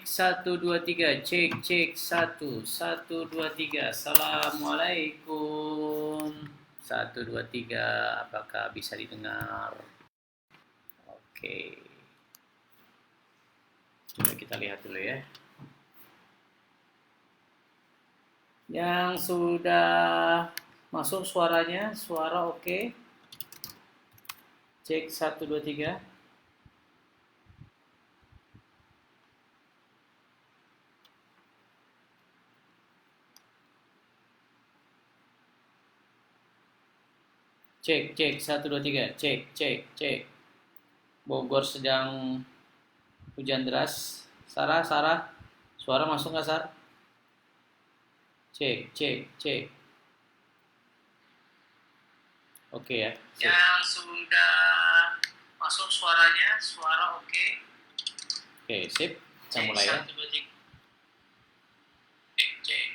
satu dua tiga, cek satu satu dua tiga. Assalamualaikum. Satu dua tiga, apakah bisa didengar? Oke. Coba kita lihat dulu ya. Yang sudah masuk suaranya, suara oke. Cek satu dua tiga. Cek satu dua tiga, cek. Bogor sedang hujan deras. Sarah, suara masuk nggak Sarah? Cek. Oke ya. Yang sudah masuk suaranya, suara oke. Oke, sip. Kita mulai ya. Cek.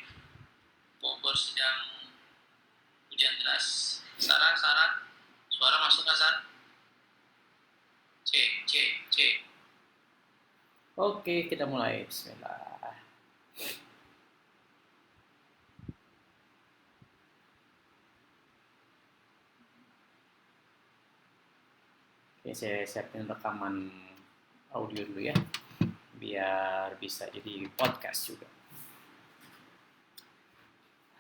Bogor sedang hujan deras. Sarah, suara masuk nggak Sarah? Cek. Oke, kita mulai. Bismillah. Oke, saya siapin rekaman audio dulu ya, biar bisa jadi podcast juga.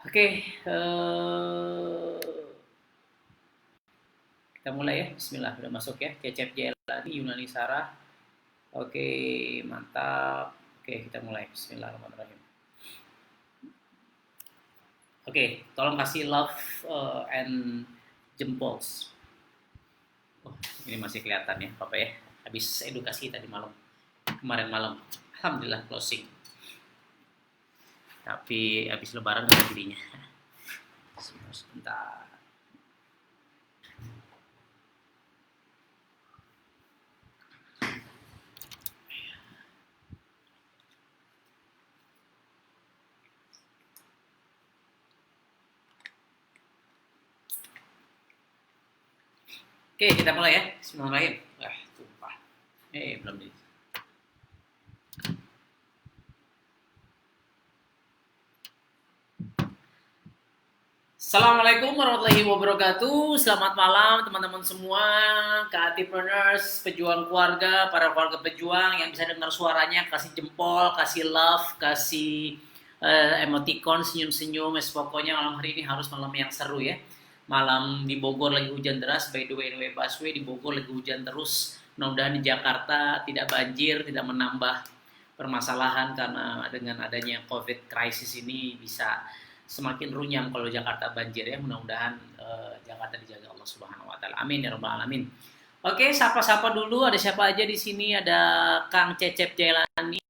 Oke, kita mulai ya. Bismillah, udah masuk ya. Cecep Jailani, Yunani Sarah. Oke, mantap. Oke, kita mulai. Bismillahirrahmanirrahim. Oke, tolong kasih love and jempol. Oh, ini masih kelihatan ya, Bapak ya. Habis edukasi tadi malam. Kemarin malam. Alhamdulillah closing. Tapi habis lebaran gak jadinya. Sebentar. Oke, kita mulai ya. Bismillahirrahmanirrahim. Tumpah. Belum di. Assalamualaikum warahmatullahi wabarakatuh. Selamat malam teman-teman semua, KATipreneurs, pejuang keluarga, para keluarga pejuang yang bisa dengar suaranya, kasih jempol, kasih love, kasih emoticon, senyum-senyum. Pokoknya malam hari ini harus malam yang seru ya. Malam di Bogor lagi hujan deras, by the way busway di Bogor lagi hujan terus. Mudah-mudahan di Jakarta tidak banjir, tidak menambah permasalahan karena dengan adanya COVID crisis ini bisa semakin runyam kalau Jakarta banjir ya. Mudah-mudahan Jakarta dijaga Allah Subhanahu wa taala. Amin ya rabbal alamin. Oke, sapa-sapa dulu. Ada siapa aja di sini? Ada Kang Cecep Jailani,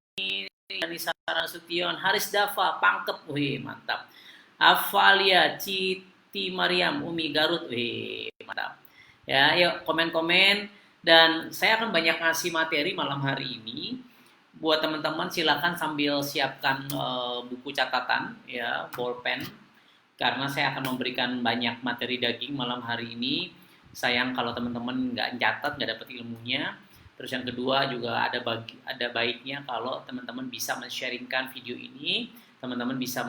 Anissa Nasution, Haris Dafa, Pangkep. Wih, mantap. Avalia, Citi Mariam, Umi Garut. Wih, mantap. Ya, yuk komen-komen dan saya akan banyak ngasih materi malam hari ini. Buat teman-teman silakan sambil siapkan buku catatan ya, bolpen, karena saya akan memberikan banyak materi daging malam hari ini. Sayang kalau teman-teman nggak catat, nggak dapat ilmunya. Terus yang kedua juga ada baiknya kalau teman-teman bisa men-sharingkan video ini, teman-teman bisa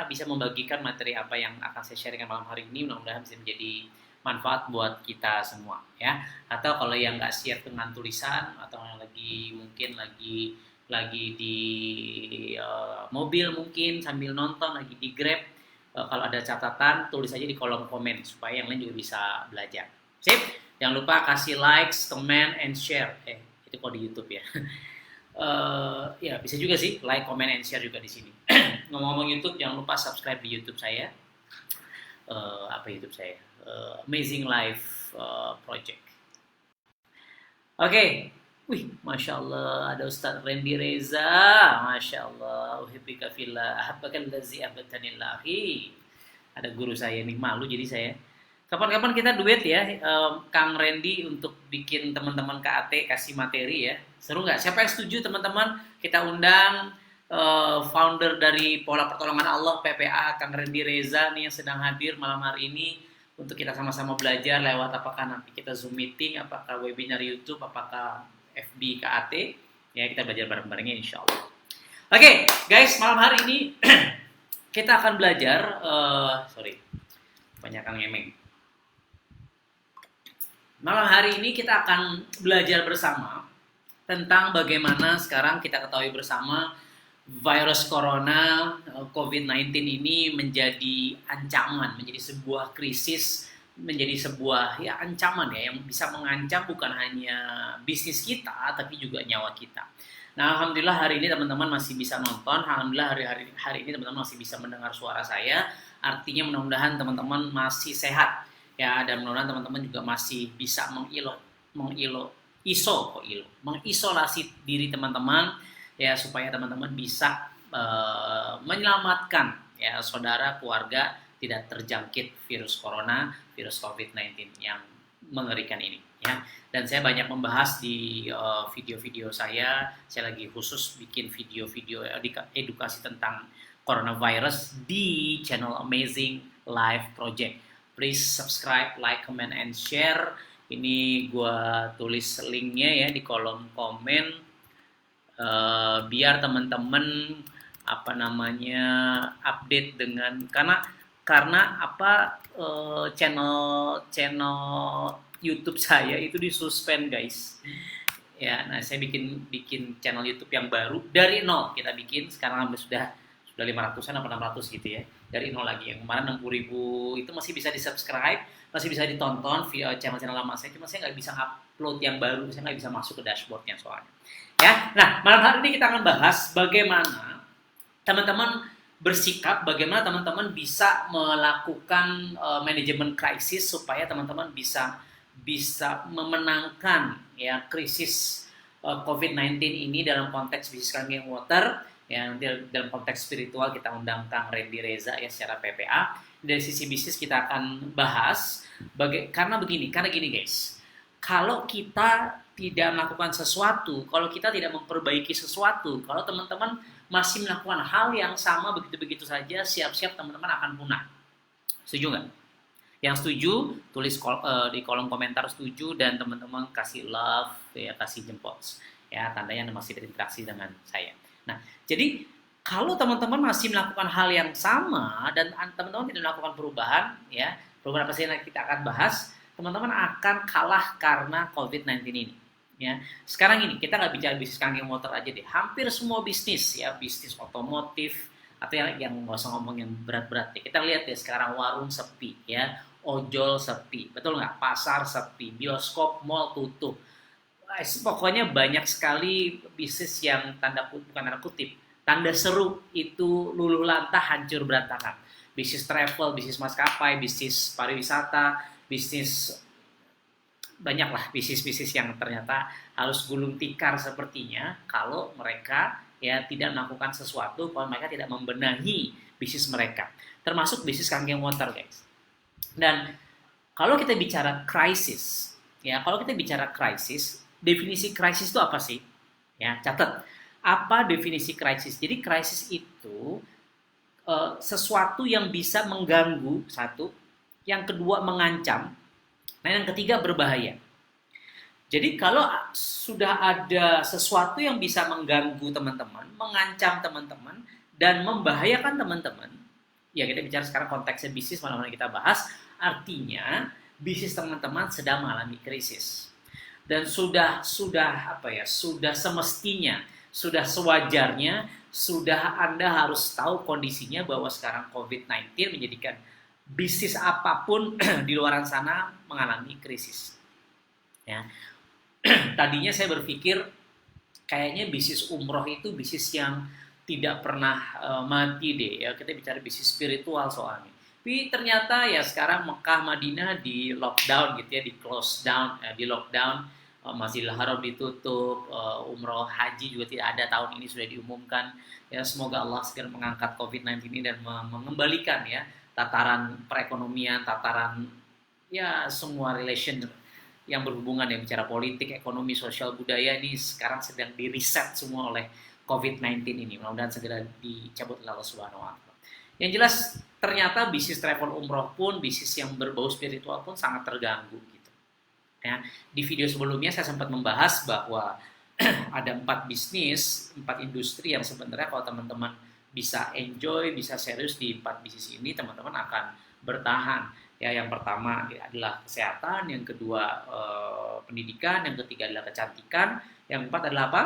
bisa membagikan materi apa yang akan saya sharingkan malam hari ini. Mudah-mudahan bisa menjadi manfaat buat kita semua ya. Atau kalau yang nggak siap dengan tulisan atau yang mungkin lagi di mobil mungkin sambil nonton, lagi di Grab, kalau ada catatan tulis aja di kolom komen supaya yang lain juga bisa belajar. Sip, jangan lupa kasih likes, comment, and share. Itu kok di YouTube ya. Ya bisa juga sih like, comment, and share juga di sini. Ngomong-ngomong YouTube, jangan lupa subscribe di YouTube saya. YouTube saya? Amazing Life Project. Oke. Wih, Masya Allah, ada Ustadz Randy Reza. Masya Allah, uhibbika fillah, ahabbakal ladzi ahbabtanillahi. Ada guru saya nih, malu jadi saya. Kapan-kapan kita duet ya, Kang Randy, untuk bikin teman-teman KAT kasih materi ya. Seru nggak? Siapa yang setuju teman-teman? Kita undang founder dari Pola Pertolongan Allah, PPA, Kang Randy Reza nih yang sedang hadir malam hari ini untuk kita sama-sama belajar lewat apakah nanti kita Zoom meeting, apakah webinar YouTube, apakah FB KAT. Ya, kita belajar bareng-barengnya insya Allah. Oke, guys, malam hari ini kita akan belajar, banyak yang ngemeng. Malam hari ini kita akan belajar bersama tentang bagaimana sekarang kita ketahui bersama virus corona COVID-19 ini menjadi ancaman, menjadi sebuah krisis, menjadi sebuah ancaman yang bisa mengancam bukan hanya bisnis kita tapi juga nyawa kita. Nah, alhamdulillah hari ini teman-teman masih bisa nonton, alhamdulillah hari ini teman-teman masih bisa mendengar suara saya. Artinya mudah-mudahan teman-teman masih sehat ya, dan mudah-mudahan teman-teman juga masih bisa mengisolasi diri teman-teman ya, supaya teman-teman bisa menyelamatkan ya saudara, keluarga tidak terjangkit virus corona, virus COVID-19 yang mengerikan ini ya. Dan saya banyak membahas di video-video saya lagi khusus bikin video-video edukasi tentang coronavirus di channel Amazing Life Project. Please subscribe, like, comment, and share. Ini gue tulis linknya ya di kolom komen, biar teman-teman update dengan karena channel YouTube saya itu disuspend, guys. Ya, nah saya bikin channel YouTube yang baru dari nol. Kita bikin sekarang sudah 500-an atau 600 gitu ya. Dari nol lagi. Yang kemarin 60.000 itu masih bisa di-subscribe, masih bisa ditonton via channel-channel lama saya. Cuma saya nggak bisa upload yang baru, saya nggak bisa masuk ke dashboardnya soalnya. Ya, nah malam hari ini kita akan bahas bagaimana teman-teman bersikap, bagaimana teman-teman bisa melakukan manajemen krisis supaya teman-teman bisa memenangkan ya krisis COVID-19 ini dalam konteks bisnis Kangen Water. Ya, dalam konteks spiritual kita undang Kang Randy Reza ya secara PPA. Dari sisi bisnis kita akan bahas karena gini guys. Kalau kita tidak melakukan sesuatu, kalau kita tidak memperbaiki sesuatu, kalau teman-teman masih melakukan hal yang sama begitu-begitu saja, siap-siap teman-teman akan punah. Setuju nggak? Yang setuju, tulis di kolom komentar setuju, dan teman-teman kasih love, ya, kasih jempol. Ya, tandanya masih berinteraksi dengan saya. Nah, jadi kalau teman-teman masih melakukan hal yang sama dan teman-teman tidak melakukan perubahan, ya, perubahan apa sih yang kita akan bahas, teman-teman akan kalah karena COVID-19 ini. Ya, sekarang ini kita nggak bicara bisnis Kangen Water aja deh. Hampir semua bisnis ya, bisnis otomotif atau yang nggak usah ngomong yang berat-berat ya. Kita lihat ya sekarang warung sepi ya, ojol sepi, betul nggak? Pasar sepi, bioskop, mall tutup. Pokoknya banyak sekali bisnis yang tanda seru itu luluh lantah, hancur berantakan. Bisnis travel, bisnis maskapai, bisnis pariwisata, bisnis banyaklah bisnis-bisnis yang ternyata harus gulung tikar sepertinya kalau mereka ya tidak melakukan sesuatu, kalau mereka tidak membenahi bisnis mereka, termasuk bisnis Kangen Water, guys. Dan kalau kita bicara krisis, ya definisi krisis itu apa sih? Ya, catat. Apa definisi krisis? Jadi krisis itu sesuatu yang bisa mengganggu, satu, yang kedua mengancam, nah yang ketiga berbahaya. Jadi kalau sudah ada sesuatu yang bisa mengganggu teman-teman, mengancam teman-teman, dan membahayakan teman-teman, ya kita bicara sekarang konteksnya bisnis, malam-malam kita bahas, artinya bisnis teman-teman sedang mengalami krisis. Dan sudah semestinya, sudah sewajarnya, sudah Anda harus tahu kondisinya bahwa sekarang COVID-19 menjadikan bisnis apapun di luar sana mengalami krisis. Ya. Tadinya saya berpikir kayaknya bisnis umroh itu bisnis yang tidak pernah mati deh. Ya, kita bicara bisnis spiritual soalnya. Tapi ternyata ya sekarang Mekah, Madinah di lockdown gitu ya, di close down, di lockdown. Masjidil Haram ditutup, umroh haji juga tidak ada tahun ini, sudah diumumkan. Ya, semoga Allah segera mengangkat COVID-19 ini dan mengembalikan ya tataran perekonomian, tataran ya semua relation yang berhubungan yang bicara politik, ekonomi, sosial, budaya ini sekarang sedang di reset semua oleh COVID-19 ini. Mudah-mudahan segera dicabut oleh Allah Subhanahu wa Ta'ala. Yang jelas ternyata bisnis travel umroh pun, bisnis yang berbau spiritual pun sangat terganggu gitu. Ya, di video sebelumnya saya sempat membahas bahwa ada 4 bisnis, 4 industri yang sebenarnya kalau teman-teman bisa enjoy, bisa serius di 4 bisnis ini, teman-teman akan bertahan. Ya, yang pertama adalah kesehatan, yang kedua pendidikan, yang ketiga adalah kecantikan, yang keempat adalah apa?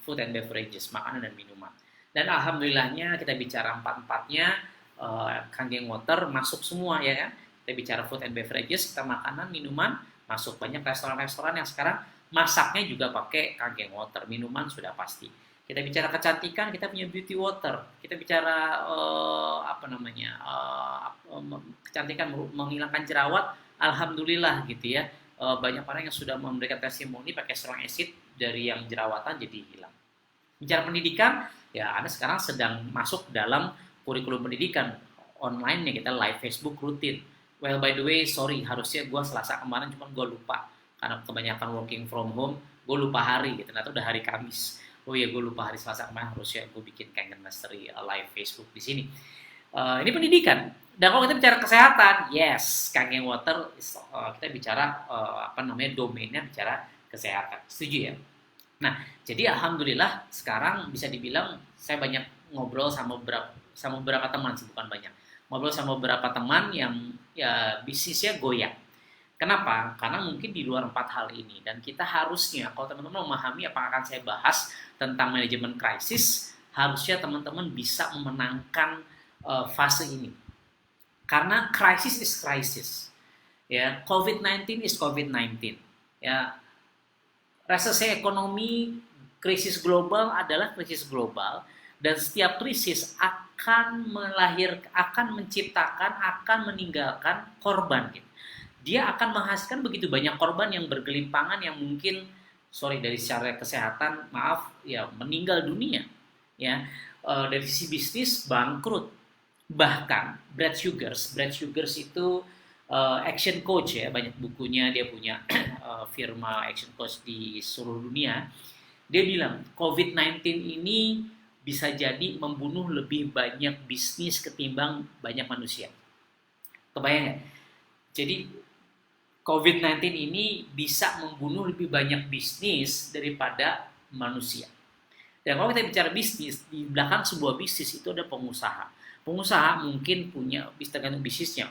Food and beverages, makanan dan minuman. Dan alhamdulillahnya kita bicara empat-empatnya, Kangen Water masuk semua ya kan. Kita bicara food and beverages, kita makanan, minuman, masuk banyak restoran-restoran yang sekarang masaknya juga pakai Kangen Water, minuman sudah pasti. Kita bicara kecantikan, kita punya beauty water. Kita bicara kecantikan menghilangkan jerawat, alhamdulillah gitu ya. Banyak orang yang sudah memberikan testimoni pakai strong acid dari yang jerawatan jadi hilang. Bicara pendidikan, ya Anda sekarang sedang masuk dalam kurikulum pendidikan online nya, kita live Facebook rutin. Well, by the way, sorry, harusnya gue Selasa kemarin, cuman gue lupa. Karena kebanyakan working from home, gue lupa hari gitu. Ternyata udah hari Kamis. Oh iya, gue lupa hari Selasa kemarin, harusnya gue bikin Kangen Mastery live Facebook di sini. Ini pendidikan. Dan kalau kita bicara kesehatan, yes, Kangen Water, kita bicara domainnya bicara kesehatan. Setuju ya? Nah, jadi alhamdulillah sekarang bisa dibilang saya banyak ngobrol sama beberapa teman sih, bukan banyak. Ngobrol sama beberapa teman yang ya bisnisnya goyang. Kenapa? Karena mungkin di luar 4 hal ini, dan kita harusnya, kalau teman-teman memahami apa yang akan saya bahas tentang manajemen krisis, harusnya teman-teman bisa memenangkan fase ini. Karena krisis is crisis. Ya, COVID-19 is COVID-19. Ya, resesi ekonomi, krisis global adalah krisis global, dan setiap krisis akan menciptakan, akan meninggalkan korban. Gitu. Dia akan menghasilkan begitu banyak korban yang bergelimpangan, yang mungkin, dari secara kesehatan, meninggal dunia. Ya, dari sisi bisnis bangkrut. Bahkan Brad Sugars itu action coach ya, banyak bukunya, dia punya firma action coach di seluruh dunia. Dia bilang COVID-19 ini bisa jadi membunuh lebih banyak bisnis ketimbang banyak manusia. Kebayang nggak? Jadi COVID-19 ini bisa membunuh lebih banyak bisnis daripada manusia. Dan kalau kita bicara bisnis, di belakang sebuah bisnis itu ada pengusaha. Pengusaha mungkin punya, tergantung bisnisnya,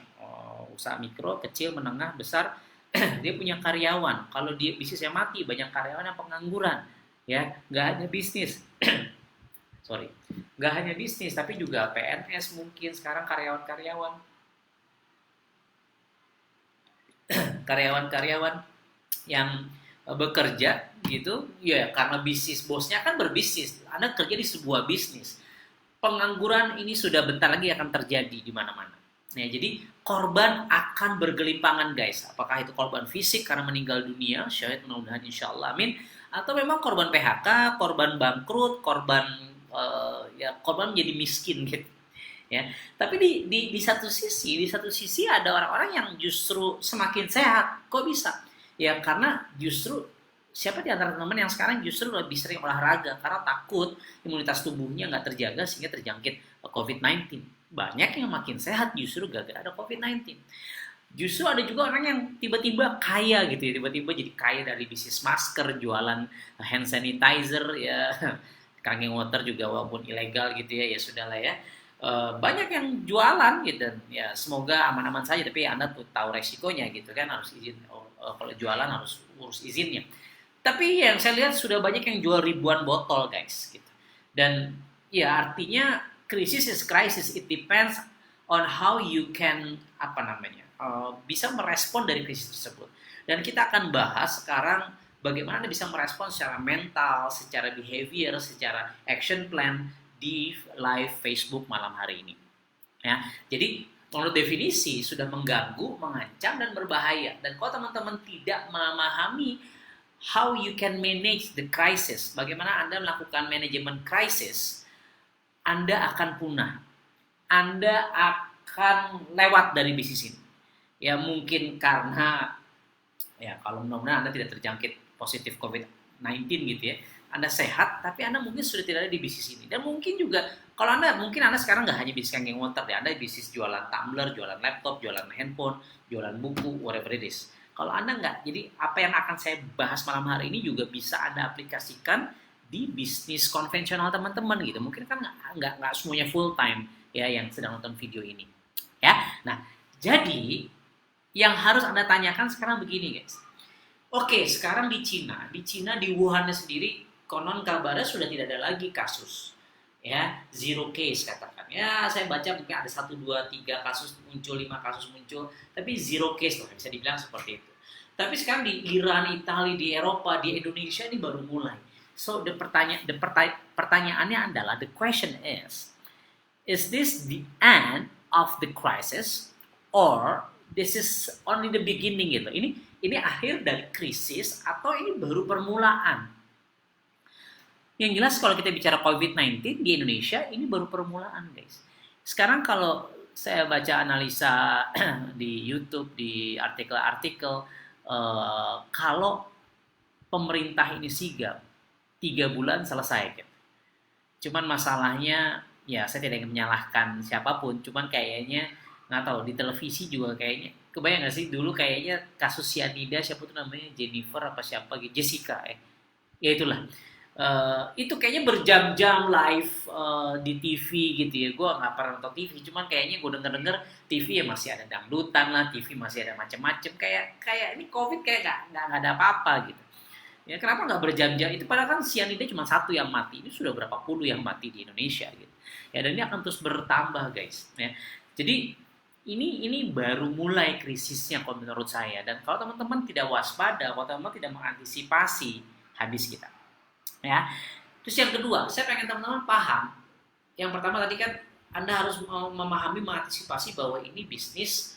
usaha mikro, kecil, menengah, besar, dia punya karyawan. Kalau dia bisnisnya mati, banyak karyawan yang pengangguran, ya, nggak hanya bisnis, nggak hanya bisnis, tapi juga PNS mungkin sekarang karyawan yang bekerja gitu, ya karena bisnis bosnya kan berbisnis, Anda kerja di sebuah bisnis. Pengangguran ini sudah bentar lagi akan terjadi di mana-mana. Nah, jadi korban akan bergelimpangan guys. Apakah itu korban fisik karena meninggal dunia, syahid mudah-mudahan insyaallah amin, atau memang korban PHK, korban bangkrut, korban menjadi miskin gitu. Ya. Tapi di satu sisi ada orang-orang yang justru semakin sehat. Kok bisa? Ya karena justru siapa di antara teman-teman yang sekarang justru lebih sering olahraga karena takut imunitas tubuhnya nggak terjaga sehingga terjangkit COVID-19. Banyak yang makin sehat justru gara-gara ada COVID-19. Justru ada juga orang yang tiba-tiba kaya gitu ya, tiba-tiba jadi kaya dari bisnis masker, jualan hand sanitizer ya, Kangen Water juga walaupun ilegal gitu ya, ya sudahlah ya. Banyak yang jualan gitu, ya semoga aman-aman saja, tapi Anda tahu resikonya gitu kan, harus izin, kalau jualan harus urus izinnya. Tapi yang saya lihat sudah banyak yang jual ribuan botol guys gitu. Dan ya artinya krisis is crisis, it depends on how you can bisa merespon dari krisis tersebut. Dan kita akan bahas sekarang bagaimana Anda bisa merespon secara mental, secara behavior, secara action plan di live Facebook malam hari ini. Ya, jadi menurut definisi sudah mengganggu, mengancam dan berbahaya. Dan kalau teman-teman tidak memahami how you can manage the crisis, bagaimana Anda melakukan manajemen krisis, Anda akan punah. Anda akan lewat dari bisnis ini. Ya mungkin karena, ya kalau mudah-mudahan Anda tidak terjangkit positif COVID-19 gitu ya. Anda sehat, tapi Anda mungkin sudah tidak ada di bisnis ini. Dan mungkin juga, kalau Anda sekarang nggak hanya bisnis Kangen Water, Anda bisnis jualan tumbler, jualan laptop, jualan handphone, jualan buku, whatever it is. Kalau Anda nggak, jadi apa yang akan saya bahas malam hari ini juga bisa Anda aplikasikan di bisnis konvensional teman-teman gitu. Mungkin kan nggak semuanya full time ya yang sedang nonton video ini. Ya, nah jadi yang harus Anda tanyakan sekarang begini guys. Oke, sekarang di Cina di Wuhan sendiri konon kabarnya sudah tidak ada lagi kasus. Ya, zero case katakan. Ya, saya baca mungkin ada 1, 2, 3 kasus muncul, 5 kasus muncul, tapi zero case loh, bisa dibilang seperti itu. Tapi sekarang di Iran, Italia, di Eropa, di Indonesia ini baru mulai. So, pertanyaannya adalah, the question is this the end of the crisis or this is only the beginning gitu. Ini akhir dari krisis atau ini baru permulaan? Yang jelas kalau kita bicara COVID-19 di Indonesia ini baru permulaan guys. Sekarang kalau saya baca analisa di YouTube, di artikel-artikel, kalau pemerintah ini sigap 3 bulan selesai gitu. Cuman masalahnya ya saya tidak ingin menyalahkan siapapun, cuman kayaknya nggak tahu di televisi juga kayaknya kebayang nggak sih dulu kayaknya kasus cyanida siapa tuh namanya Jennifer apa siapa gitu Jessica ya itulah. Itu kayaknya berjam-jam live di TV gitu ya. Gue nggak pernah nonton TV, cuman kayaknya gue denger TV ya masih ada dangdutan lah, TV masih ada macem-macem. Kayak ini COVID kayak nggak ada apa-apa gitu. Ya kenapa nggak berjam-jam? Itu padahal kan cyanida cuma 1 yang mati. Ini sudah berapa puluh yang mati di Indonesia gitu. Ya dan ini akan terus bertambah guys. Ya. Jadi ini baru mulai krisisnya kalau menurut saya. Dan kalau teman-teman tidak waspada, kalau teman-teman tidak mengantisipasi, habis kita. Ya. Terus yang kedua, saya pengen teman-teman paham. Yang pertama tadi kan Anda harus memahami, mengantisipasi bahwa ini bisnis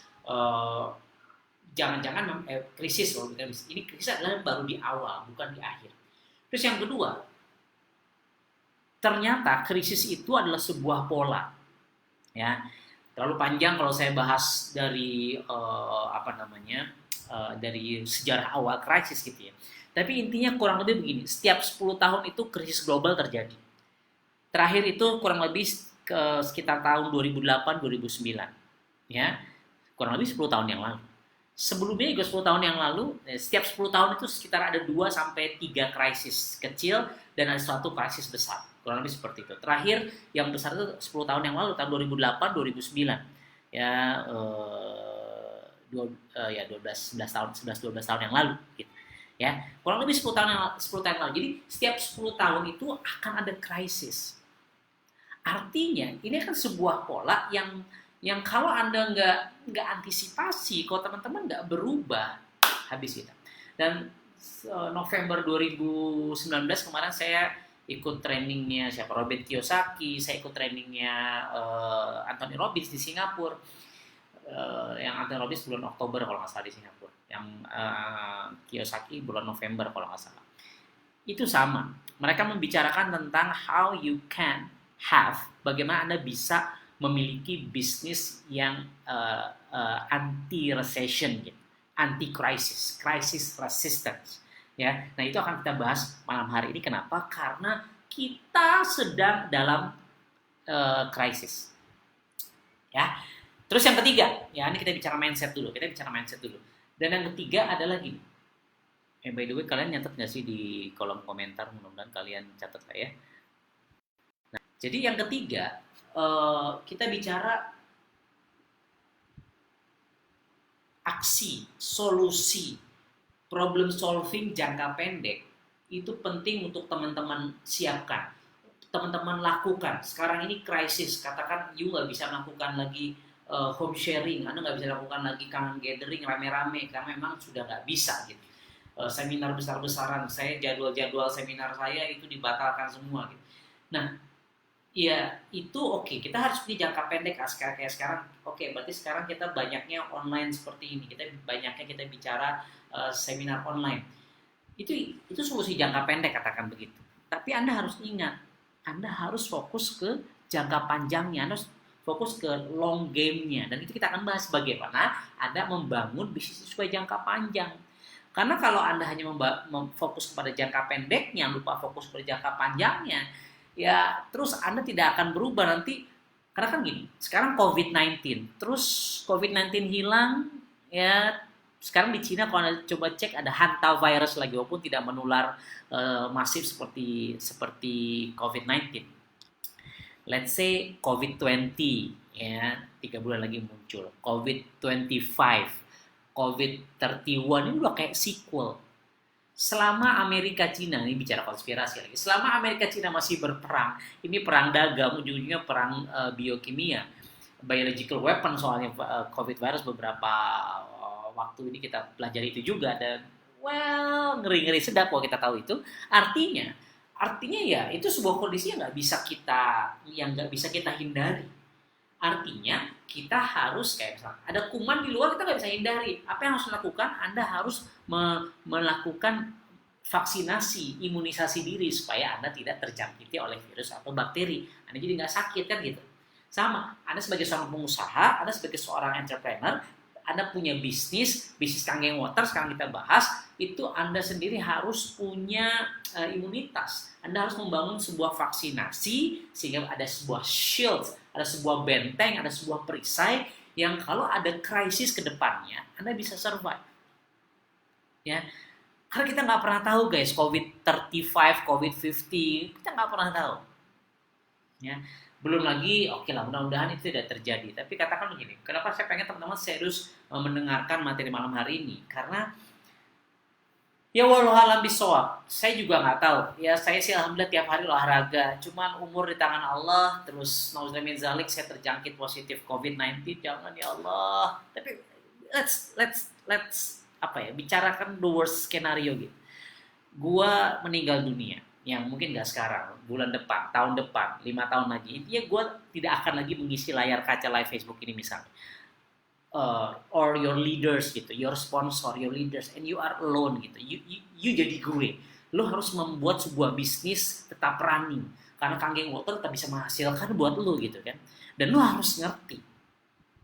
jangan-jangan krisis kalau kita bisnis. Ini krisis adalah baru di awal, bukan di akhir. Terus yang kedua, ternyata krisis itu adalah sebuah pola. Ya. Terlalu panjang kalau saya bahas dari dari sejarah awal krisis gitu ya. Tapi intinya kurang lebih begini, setiap 10 tahun itu krisis global terjadi. Terakhir itu kurang lebih sekitar tahun 2008-2009. Ya, kurang lebih 10 tahun yang lalu. Sebelumnya juga 10 tahun yang lalu, setiap 10 tahun itu sekitar ada 2-3 krisis kecil dan ada suatu krisis besar. Kurang lebih seperti itu. Terakhir yang besar itu 10 tahun yang lalu, tahun 2008-2009. Ya, 11-12 tahun yang lalu gitu. Ya, kurang lebih 10 tahun lalu. Jadi setiap 10 tahun itu akan ada krisis. Artinya ini kan sebuah pola yang kalau Anda nggak antisipasi, kalau teman-teman nggak berubah, habis kita. Dan November 2019 kemarin saya ikut trainingnya siapa Robert Kiyosaki, saya ikut trainingnya Anthony Robbins di Singapura. Yang Anthony Robbins bulan Oktober kalau nggak salah di Singapura, yang Kiyosaki bulan November kalau nggak salah. Itu sama, mereka membicarakan tentang how you can have, bagaimana Anda bisa memiliki bisnis yang anti-recession, gitu, anti-crisis, crisis resistance. Ya, nah itu akan kita bahas malam hari ini. Kenapa? Karena kita sedang dalam krisis. Ya. Terus yang ketiga, ya ini kita bicara mindset dulu. Dan yang ketiga adalah gini. By the way, kalian nyatet nggak sih di kolom komentar? Mudah-mudahan kalian catat lah ya. Nah, jadi yang ketiga, kita bicara aksi, solusi, problem solving jangka pendek. Itu penting untuk teman-teman siapkan. Teman-teman lakukan. Sekarang ini krisis, katakan you nggak bisa melakukan lagi home sharing, Anda nggak bisa lakukan lagi kangen gathering rame-rame karena memang sudah nggak bisa gitu. Seminar besar-besaran, saya jadwal seminar saya itu dibatalkan semua gitu. Nah, ya itu oke. Kita harus punya jangka pendek kayak sekarang. Oke, berarti sekarang kita banyaknya online seperti ini. Kita bicara seminar online. Itu solusi jangka pendek katakan begitu. Tapi Anda harus ingat, Anda harus fokus ke jangka panjangnya. Anda harus fokus ke long game-nya. Dan itu kita akan bahas bagaimana Anda membangun bisnis supaya jangka panjang. Karena kalau Anda hanya fokus kepada jangka pendeknya, lupa fokus pada jangka panjangnya, ya terus Anda tidak akan berubah nanti. Karena kan gini, sekarang COVID-19, terus COVID-19 hilang, ya Sekarang di Cina kalau Anda coba cek ada hantavirus lagi, walaupun tidak menular masif seperti COVID-19. Let's say COVID-20, ya, 3 bulan lagi muncul. COVID-25, COVID-31, ini udah kayak sequel. Selama Amerika Cina, ini bicara konspirasi lagi, selama Amerika Cina masih berperang, ini perang dagang, ujung-ujungnya perang biokimia, biological weapon, soalnya COVID virus beberapa waktu ini kita pelajari itu juga, dan well, ngeri-ngeri sedap kalau kita tahu itu. Artinya ya itu sebuah kondisi yang nggak bisa kita hindari. Artinya kita harus kayak misalnya ada kuman di luar, kita nggak bisa hindari. Apa yang harus dilakukan? Anda harus melakukan vaksinasi, imunisasi diri supaya Anda tidak terjangkiti oleh virus atau bakteri. Anda jadi nggak sakit kan gitu. Sama, Anda sebagai seorang pengusaha, Anda sebagai seorang entrepreneur, Anda punya bisnis Kangen Water, sekarang kita bahas, itu Anda sendiri harus punya imunitas. Anda harus membangun sebuah vaksinasi sehingga ada sebuah shield, ada sebuah benteng, ada sebuah perisai yang kalau ada krisis ke depannya, Anda bisa survive. Ya, karena kita nggak pernah tahu guys, COVID-35, COVID-50, kita nggak pernah tahu. Ya, belum lagi, oke lah, mudah-mudahan itu tidak terjadi. Tapi katakan begini, kenapa saya pengen teman-teman serius mendengarkan materi malam hari ini? Karena ya walau alam bisawab, saya juga nggak tahu. Ya saya sih alhamdulillah tiap hari olahraga. Cuman umur di tangan Allah, terus nauzubillah min zalik, saya terjangkit positif COVID-19. Jangan ya Allah. Tapi let's apa ya, bicarakan the worst scenario gitu. Gua meninggal dunia, yang mungkin nggak sekarang, bulan depan, tahun depan, 5 tahun lagi, intinya gue tidak akan lagi mengisi layar kaca live Facebook ini misalnya, or your leaders gitu, your sponsor, your leaders, and you are alone gitu, you jadi gue, lo harus membuat sebuah bisnis tetap running, karena Kangen Water tetap bisa menghasilkan buat lo gitu kan, dan lo harus ngerti,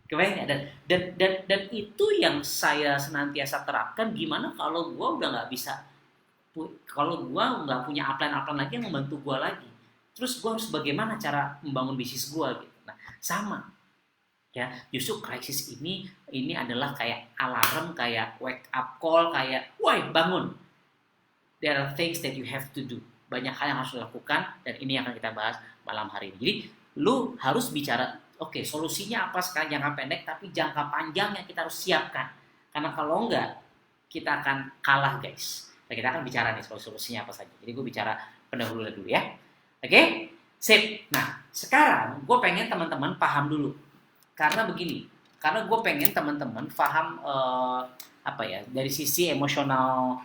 kebayang ya? Dan itu yang saya senantiasa terapkan. Gimana kalau gue udah nggak bisa, kalau gue nggak punya upline lagi yang membantu gue lagi, terus gue harus bagaimana cara membangun bisnis gue gitu. Nah sama ya, justru krisis ini adalah kayak alarm, kayak wake up call, kayak woi bangun, there are things that you have to do, banyak hal yang harus dilakukan, dan ini yang akan kita bahas malam hari ini. Jadi lu harus bicara, oke, solusinya apa sekarang jangka pendek, tapi jangka panjangnya kita harus siapkan, karena kalau enggak kita akan kalah guys. Nah, kita akan bicara nih solusinya apa saja. Jadi gue bicara pendahuluan dulu ya. Oke? Sip. Nah, sekarang gue pengen teman-teman paham dulu. Karena begini. Karena gue pengen teman-teman paham apa ya, dari sisi emosional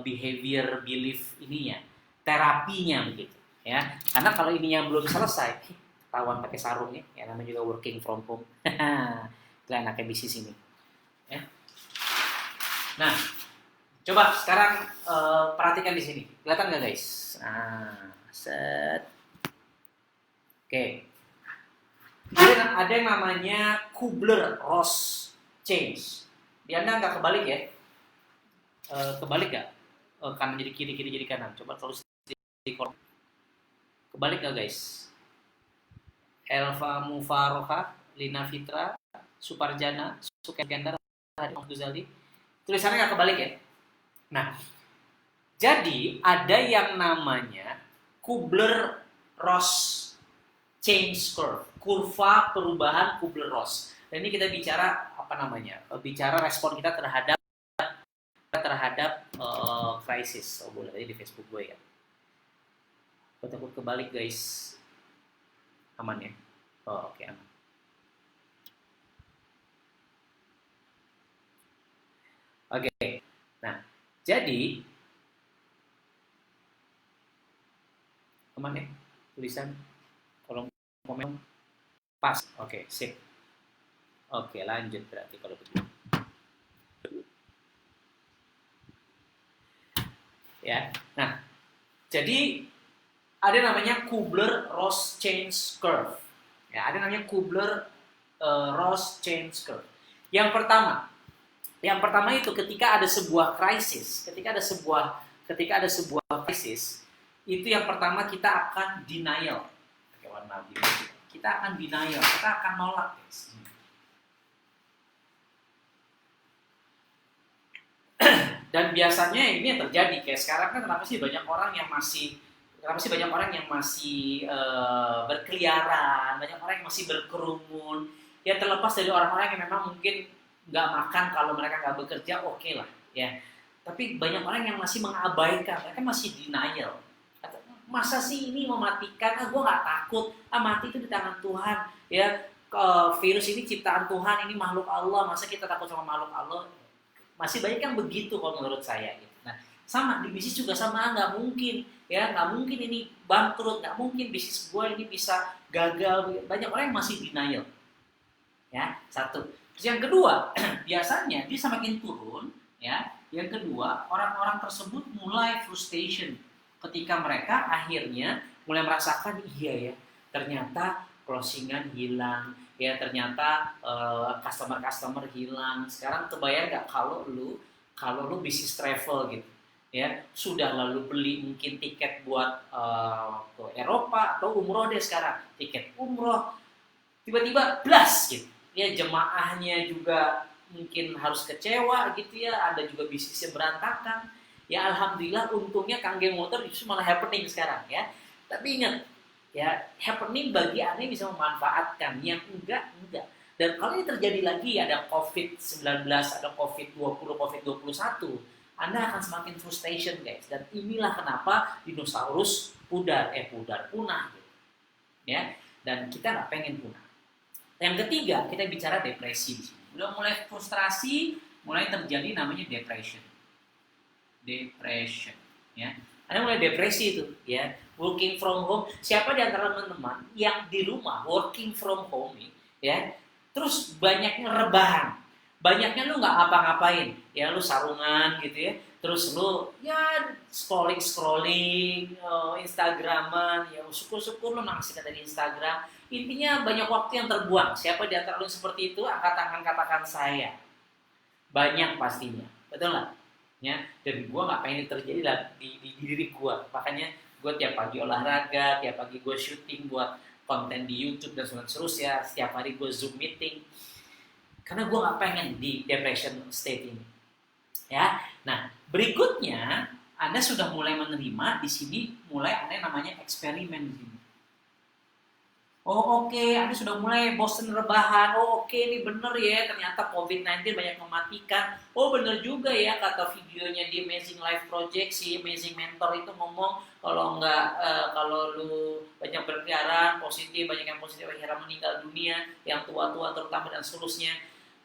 behavior, belief ininya, terapinya begitu. Ya. Karena kalau ininya belum selesai, ketahuan pakai sarung ya namanya juga working from home. Itu enaknya bisnis ini. Ya. Nah, coba sekarang perhatikan di sini. Kelihatan nggak guys? Nah, set. Oke. Ada yang namanya Kubler-Ross change. Di Anda nggak kebalik ya? Kebalik nggak? Kanan jadi kiri, kiri jadi kanan. Coba terus di kolom. Kebalik nggak guys? Elva Mufaroha, Lina Fitra, Suparjana, Sukendar, Hadimah Ghazali. Tulisannya nggak kebalik ya? Nah, jadi ada yang namanya Kubler-Ross change curve, kurva perubahan Kubler-Ross. Dan ini kita bicara apa namanya? Bicara respon kita terhadap krisis. Oh boleh di Facebook gue ya. Gue takut kebalik guys. Aman ya? Oh oke, aman. Oke. Nah, jadi aman ya tulisan, kolom komen pas. Oke, sip. Oke, lanjut berarti kalau begitu. Ya. Nah, jadi ada namanya Kubler-Ross change curve. Ya, ada namanya Kubler-Ross change curve. Yang pertama itu ketika ada sebuah krisis, ketika ada sebuah krisis, itu yang pertama kita akan denial. Kita akan denial, kita akan nolak, guys. Dan biasanya ini yang terjadi kayak sekarang kan kenapa sih banyak orang yang masih berkeliaran, banyak orang yang masih berkerumun. Ya terlepas dari orang-orang yang memang mungkin nggak makan kalau mereka nggak bekerja, oke lah ya. Tapi banyak orang yang masih mengabaikan, mereka masih denial. Masa sih ini mematikan? Gue nggak takut. Mati itu di tangan Tuhan. Ya, virus ini ciptaan Tuhan, ini makhluk Allah. Masa kita takut sama makhluk Allah? Masih banyak yang begitu kalau menurut saya. Gitu. Nah, sama di bisnis juga sama, nggak mungkin. Ya, nggak mungkin ini bangkrut, nggak mungkin bisnis gue ini bisa gagal. Banyak orang yang masih denial. Ya, satu. Terus yang kedua, biasanya dia semakin turun. Ya, yang kedua, orang-orang tersebut mulai frustration ketika mereka akhirnya mulai merasakan iya ya, ternyata closingan hilang, ya ternyata customer hilang. Sekarang kebayang nggak kalau lu bisnis travel gitu, ya sudah lalu beli mungkin tiket buat ke Eropa atau umroh deh sekarang, tiket umroh tiba-tiba blast gitu, ya jemaahnya juga mungkin harus kecewa gitu ya, ada juga bisnisnya berantakan. Ya alhamdulillah untungnya Kang Geng Motor justru malah happening sekarang ya. Tapi ingat ya, happening bagi Anda bisa memanfaatkan, yang enggak. Dan kalau ini terjadi lagi ada COVID-19, ada COVID-20, COVID-21, Anda akan semakin frustration guys. Dan inilah kenapa dinosaurus punah gitu. Ya, dan kita nggak pengen punah. Yang ketiga, kita bicara depresi di sini. Udah mulai frustrasi, mulai terjadi namanya depression, ya. Anda mulai depresi itu, ya. Working from home. Siapa di antara teman-teman yang di rumah working from home, ya? Terus banyaknya rebahan, banyaknya lu nggak apa-ngapain, ya lu sarungan gitu ya. Terus lu ya scrolling, Instagraman, ya syukur-syukur lu mengaksikan dari Instagram. Intinya banyak waktu yang terbuang. Siapa di antara lu seperti itu? Angkat tangan, katakan saya. Banyak pastinya, betul nggak? Ya, dan gue nggak pengen terjadi lah di diri gue. Makanya gue tiap pagi olahraga, tiap pagi gue syuting buat konten di YouTube dan seterusnya. Setiap hari gue Zoom meeting, karena gue nggak pengen di depression state ini. Ya, nah berikutnya Anda sudah mulai menerima di sini, mulai ada yang namanya eksperimen di sini. Oh oke, Anda sudah mulai bosen rebahan. Oh oke, ini bener ya, ternyata COVID-19 banyak mematikan. Oh bener juga ya, kata videonya di Amazing Life Project, si Amazing Mentor itu ngomong kalau lu banyak berkeliaran positif, banyak yang positif akhirnya meninggal dunia, yang tua-tua terutama dan seterusnya.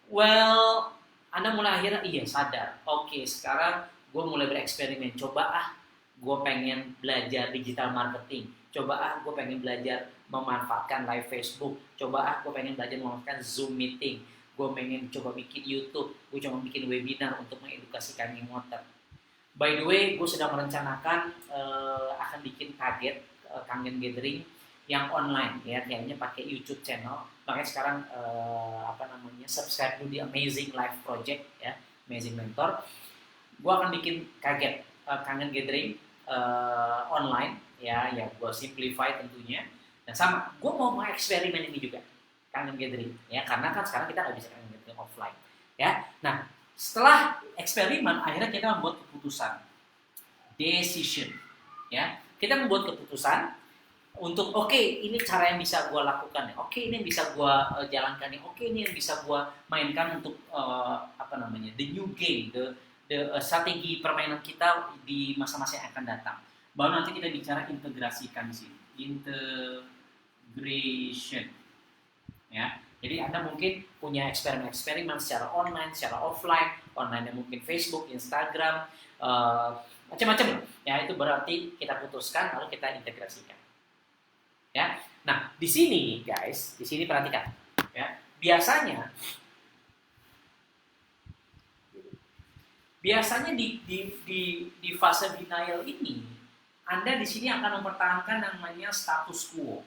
Well, Anda mulai akhirnya iya sadar. Oke, sekarang gue mulai bereksperimen. Coba gue pengen belajar digital marketing. Coba gue pengen belajar memanfaatkan live Facebook. Coba gue pengen belajar memanfaatkan Zoom meeting. Gue pengen coba bikin YouTube. Gue coba bikin webinar untuk mengedukasi Kang Geng Motor. By the way, gue sedang merencanakan akan bikin target Kang Geng Gathering yang online ya, kayaknya pakai YouTube channel. Makanya sekarang subscribe dulu di Amazing Life Project ya, Amazing Mentor. Gue akan bikin kaget Kang Geng Gathering online ya gue simplify tentunya. Dan sama, gue mau eksperimen ini juga Kang Geng Gathering ya, karena kan sekarang kita nggak bisa Kang Geng Gathering offline ya. Nah setelah eksperimen akhirnya kita membuat keputusan, decision ya. Kita membuat keputusan untuk oke, ini cara yang bisa gue lakukan ya, oke ini yang bisa gue jalankan ya, oke ini yang bisa gue mainkan untuk the new game, strategi permainan kita di masa-masa yang akan datang. Baru nanti kita bicara integrasikan di sini, integration ya. Jadi Anda mungkin punya eksperimen secara online, secara offline, online mungkin Facebook, Instagram, macam-macam ya. Itu berarti kita putuskan lalu kita integrasikan ya. Nah di sini guys, di sini perhatikan ya, biasanya di fase denial ini Anda di sini akan mempertahankan namanya status quo.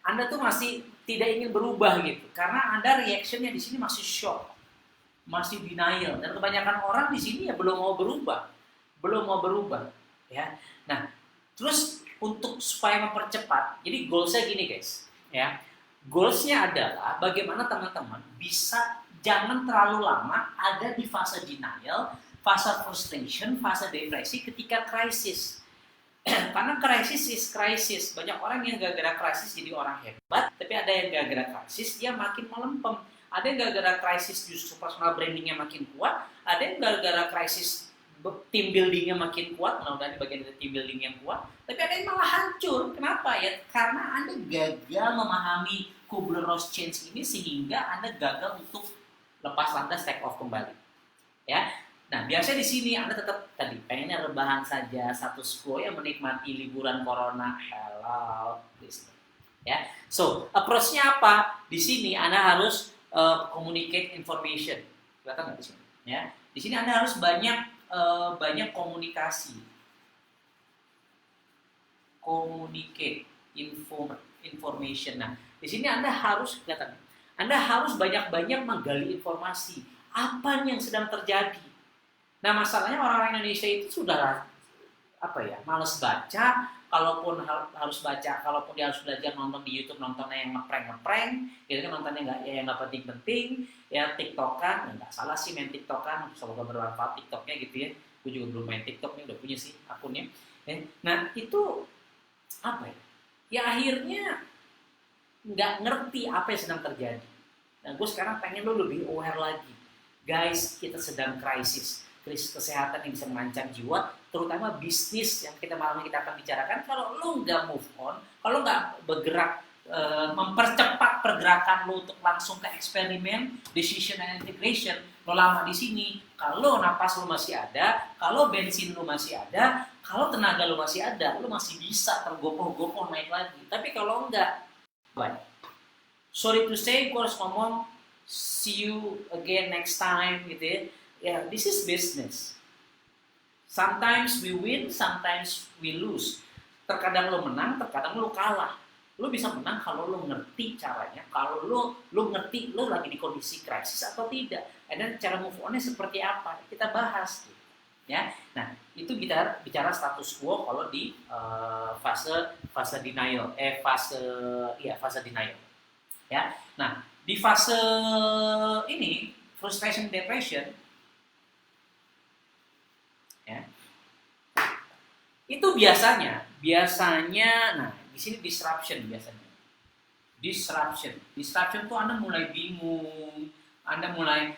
Anda tuh masih tidak ingin berubah gitu, karena Anda reactionnya di sini masih shock, masih denial, dan kebanyakan orang di sini ya belum mau berubah, ya. Nah, terus untuk supaya mempercepat, jadi goalsnya gini guys, ya, goalsnya adalah bagaimana teman-teman bisa jangan terlalu lama ada di fase denial, fase frustration, fase depresi ketika krisis. Karena krisis is krisis. Banyak orang yang gara-gara krisis jadi orang hebat, tapi ada yang gara-gara krisis dia makin melempem. Ada yang gara-gara krisis justru personal brandingnya makin kuat, ada yang gara-gara krisis team buildingnya makin kuat, mudah-mudahan bagian dari team building yang kuat, tapi ada yang malah hancur. Kenapa ya? Karena Anda gagal memahami Kubler-Ross change ini sehingga Anda gagal untuk lepas landas take off kembali. Ya. Nah, biasanya di sini Anda tetap tadi pengennya rebahan saja, status quo, ya menikmati liburan corona. Hello, ya. So, approach-nya apa? Di sini Anda harus communicate information. Kelihatan nggak di sini? Ya. Di sini Anda harus banyak komunikasi. Communicate information. Nah, di sini Anda harus kelihatan. Anda harus banyak-banyak menggali informasi. Apa yang sedang terjadi? Nah, masalahnya orang-orang Indonesia itu sudah malas baca. Kalaupun harus baca, kalaupun dia harus belajar nonton di YouTube, nontonnya yang ngeprank, gitu kan, nontonnya nggak penting-penting, ya TikTokan, nggak salah sih main TikTokan, semoga bermanfaat TikToknya gitu ya. Gue juga belum main TikTok nih, udah punya sih akunnya. Nah itu apa ya? Ya akhirnya nggak ngerti apa yang sedang terjadi. Nah gue sekarang pengen lo lebih aware lagi, guys, kita sedang krisis kesehatan yang bisa mengancam jiwa, terutama bisnis yang malam ini kita akan bicarakan. Kalau lo nggak move on, kalau nggak bergerak, mempercepat pergerakan lo untuk langsung ke eksperimen, decision and integration, lo lama di sini. Kalau napas lo masih ada, kalau bensin lo masih ada, kalau tenaga lo masih ada, lo masih bisa tergopoh-gopoh naik lagi. Tapi kalau enggak, bye. Sorry to say, gue harus ngomong, see you again next time gitu ya. Yeah, this is business. Sometimes we win, sometimes we lose. Terkadang lo menang, terkadang lo kalah. Lo bisa menang kalau lo ngerti caranya, kalau lo ngerti lo lagi di kondisi krisis atau tidak. Dan cara move on-nya seperti apa? Kita bahas. Gitu. Ya, nah itu kita bicara status quo kalau di fase denial, fase denial. Ya, nah di fase ini frustration depression. Ya. Itu biasanya, nah di sini disruption biasanya. Disruption tuh Anda mulai bingung, Anda mulai,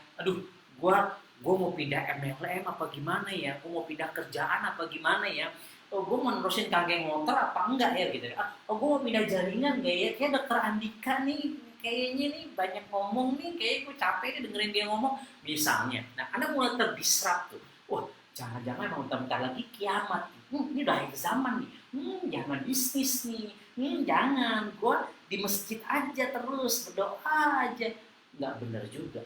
gua mau pindah MLM apa gimana ya, gua mau pindah kerjaan apa gimana ya, gua mau nerusin kageng motor apa enggak ya gitu. Gua mau pindah jaringan enggak ya, kayak Dokter Andika nih, kayaknya nih banyak ngomong nih, kayak gua capek nih dengerin dia ngomong, misalnya. Nah Anda mulai terdisrupt tuh, wah jangan-jangan emang bentar lagi kiamat. Ini udah akhir zaman nih. Jangan bisnis nih. Jangan. Gue di masjid aja terus berdoa aja. Nggak benar juga.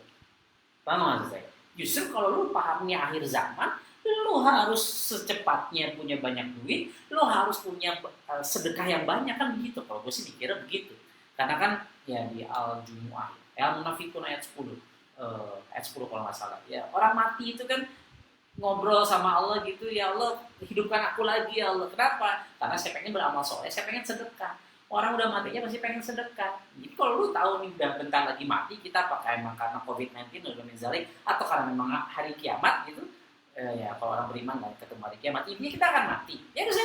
Paham maksud saya? Justru kalau lu pahamnya akhir zaman, lu harus secepatnya punya banyak duit, lu harus punya sedekah yang banyak kan begitu. Kalau gue sih mikirnya begitu. Karena kan ya di Al-Jumu'ah, Al-Munafikun ayat 10. Ayat 10 kalau nggak salah. Ya, orang mati itu kan ngobrol sama Allah gitu, ya Allah hidupkan aku lagi ya Allah. Kenapa? Karena saya pengen beramal soleh, saya pengen sedekah. Orang udah matinya pasti pengen sedekah. Jadi kalau lu tahu nih udah bentar lagi mati, kita apakah emang karena COVID-19 atau karena memang hari kiamat gitu, ya kalau orang beriman nggak ketemu hari kiamat, intinya kita akan mati. Ya udah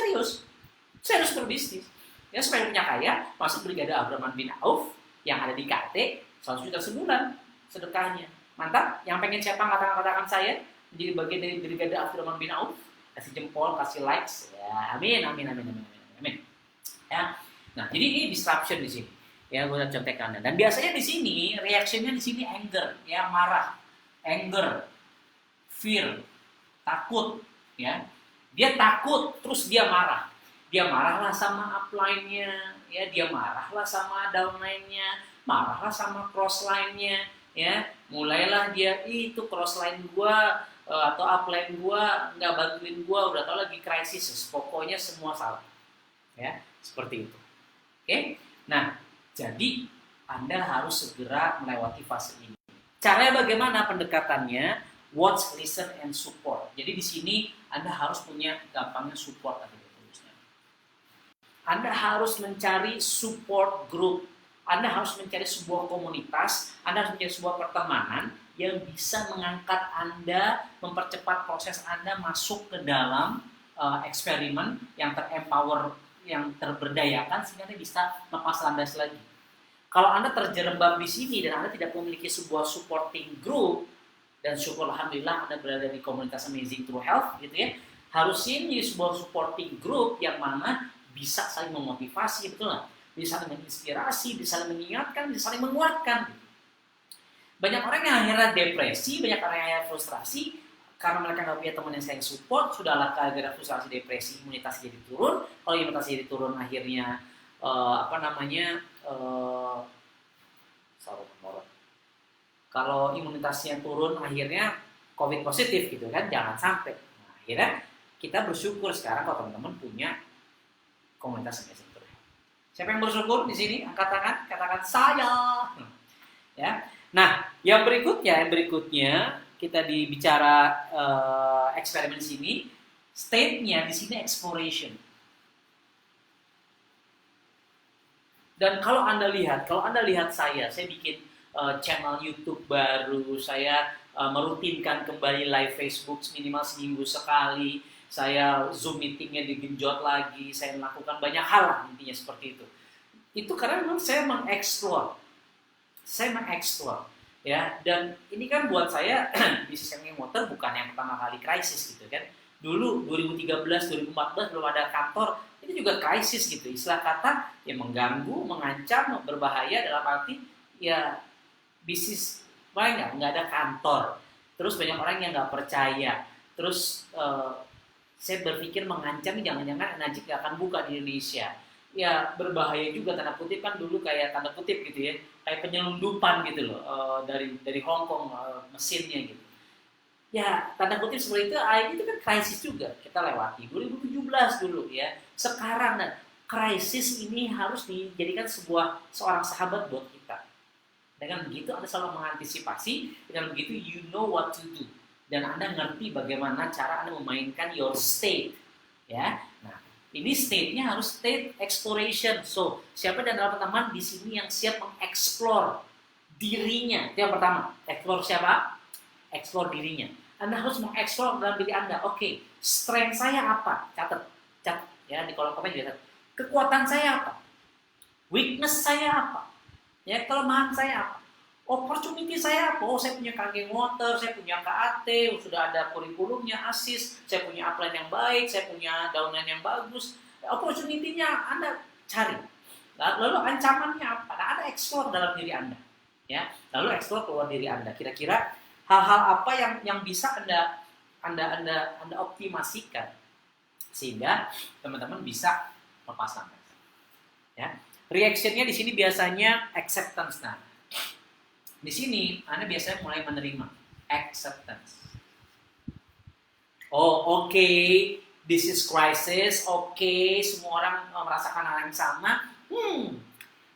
serius berbisnis. Ya supaya punya kaya, masuk Brigade Abdurrahman bin Auf yang ada di KT 100 juta sebulan sedekahnya. Mantap, yang pengen siapa katakan saya jadi bagian dari Brigade Abdurrahman bin Auf, kasih jempol, kasih likes, ya amin. Ya, nah jadi ini disruption di sini, ya gue contekan. Dan biasanya di sini reactionnya di sini anger, ya marah, fear, takut, ya dia takut, terus dia marahlah sama upline-nya, ya dia marahlah sama downline-nya, marahlah sama crossline-nya, ya mulailah dia itu crossline gua atau upline gua nggak bantuin gua, udah tau lagi krisis, pokoknya semua salah, ya seperti itu. Oke, nah jadi Anda harus segera melewati fase ini. Caranya bagaimana pendekatannya? Watch, listen, and support. Jadi di sini Anda harus punya gampangnya support tadi tulisnya. Anda harus mencari support group. Anda harus mencari sebuah komunitas, Anda harus mencari sebuah pertemanan yang bisa mengangkat Anda, mempercepat proses Anda masuk ke dalam eksperimen yang terempower, yang terberdayakan sehingga Anda bisa lepas landas lagi. Kalau Anda terjerembab di sini dan Anda tidak memiliki sebuah supporting group, dan syukur alhamdulillah Anda berada di komunitas Amazing True Health gitu ya, harusnya ini sebuah supporting group yang mana bisa saling memotivasi, betul nggak? Bisa saling menginspirasi, bisa saling mengingatkan, bisa saling menguatkan. Banyak orang yang akhirnya depresi, banyak orang yang akhirnya frustrasi karena mereka nggak punya teman yang saling support. Sudahlah gara-gara frustrasi, depresi, imunitas jadi turun. Kalau imunitas jadi turun, akhirnya kalau imunitasnya turun, akhirnya COVID positif gitu kan, jangan sampai. Nah, akhirnya kita bersyukur sekarang kalau teman-teman punya komunitas Amazing True Health. Siapa yang bersyukur di sini? Angkat tangan, katakan saya. Ya. Nah, yang berikutnya kita dibicara eksperimen sini, state-nya di sini exploration. Dan kalau Anda lihat saya bikin channel YouTube baru, saya merutinkan kembali live Facebook minimal seminggu sekali, saya Zoom meetingnya digenjot lagi, saya melakukan banyak hal lah, intinya seperti itu. Itu karena memang saya mengeksplor ya, dan ini kan buat saya bisnis Kangen Motor bukan yang pertama kali krisis gitu kan. Dulu 2013, 2014 belum ada kantor, itu juga krisis gitu. Istilah kata yang mengganggu, mengancam, berbahaya dalam arti ya bisnis nggak ada kantor. Terus banyak orang yang nggak percaya. Terus saya berpikir mengancam, jangan-jangan Najib nggak akan buka di Indonesia. Ya berbahaya juga, tanda kutip kan dulu kayak tanda kutip gitu ya, kayak penyelundupan gitu loh dari Hong Kong mesinnya gitu. Ya tanda kutip seperti itu kan krisis juga kita lewati 2017 dulu ya. Sekarang krisis ini harus dijadikan seorang sahabat buat kita. Dengan begitu Anda selalu mengantisipasi, dengan begitu you know what to do, dan Anda ngerti bagaimana cara Anda memainkan your state ya. Nah, ini state-nya harus state exploration. So, siapa dan teman-teman di sini yang siap mengeksplor dirinya? Itu yang pertama. Explore siapa? Explore dirinya. Anda harus mengeksplor dalam diri Anda. Oke, strength saya apa? Catat ya di kolom komen juga. Kekuatan saya apa? Weakness saya apa? Ya, kelemahan saya apa? Opportunity saya apa? Oh, saya punya Kangen Motor, saya punya KAT, sudah ada kurikulumnya, ASIS, saya punya upline yang baik, saya punya downline yang bagus. Opportunity-nya Anda cari. Lalu ancamannya apa? Nah, Anda explore dalam diri Anda. Ya, lalu explore keluar diri Anda. Kira-kira hal-hal apa yang bisa Anda optimasikan sehingga teman-teman bisa lepas landas. Ya. Reaction-nya di sini biasanya acceptance. Nah, di sini Anda biasanya mulai menerima acceptance. Oh, oke, this is crisis. Oke, semua orang merasakan hal yang sama.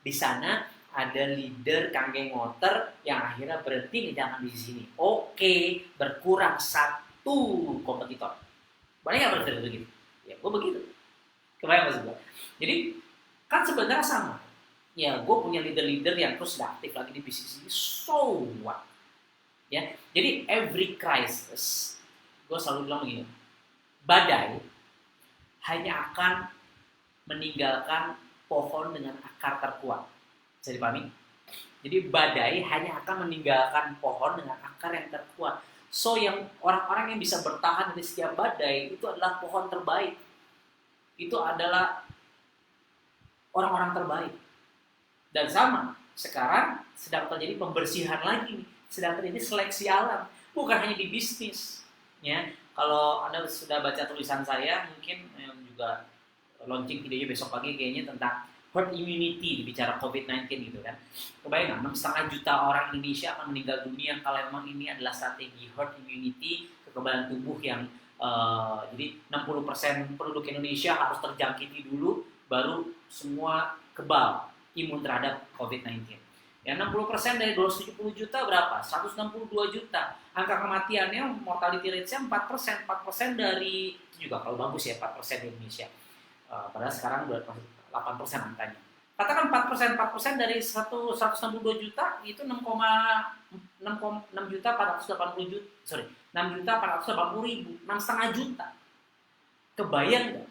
Di sana ada leader Kangen Motor yang akhirnya berhenti jangan di sini. Oke, berkurang satu kompetitor. Boleh nggak berarti begitu? Ya, gue begitu. Kebayang maksud gue? Jadi kan sebenarnya sama. Ya, gue punya leader-leader yang terus aktif lagi di bisnis ini. So what? Ya, jadi every crisis, gue selalu bilang begini, badai hanya akan meninggalkan pohon dengan akar terkuat. Bisa dipahami? Jadi badai hanya akan meninggalkan pohon dengan akar yang terkuat. So yang orang-orang yang bisa bertahan dari setiap badai itu adalah pohon terbaik. Itu adalah orang-orang terbaik. Dan sama, sekarang sedang terjadi pembersihan lagi, sedang terjadi seleksi alam, bukan hanya di bisnis. Ya, kalau Anda sudah baca tulisan saya, mungkin juga launching videonya besok pagi kayaknya tentang herd immunity, bicara COVID-19 gitu kan. Kebayang nggak, 6,5 juta orang Indonesia akan meninggal dunia kalau memang ini adalah strategi herd immunity, kekebalan tubuh yang jadi 60% penduduk Indonesia harus terjangkiti dulu, baru semua kebal imun terhadap COVID-19. Ya, 60% dari 270 juta berapa? 162 juta. Angka kematiannya, mortality rate-nya 4%. 4% dari, itu juga kalau bagus ya, 4% di Indonesia. Padahal sekarang udah 8% angkanya. Katakan 4% dari 162 juta, itu 6,4 6 juta 480 juta, sorry, 6 juta 480 ribu, 6,5 juta. Kebayang nggak?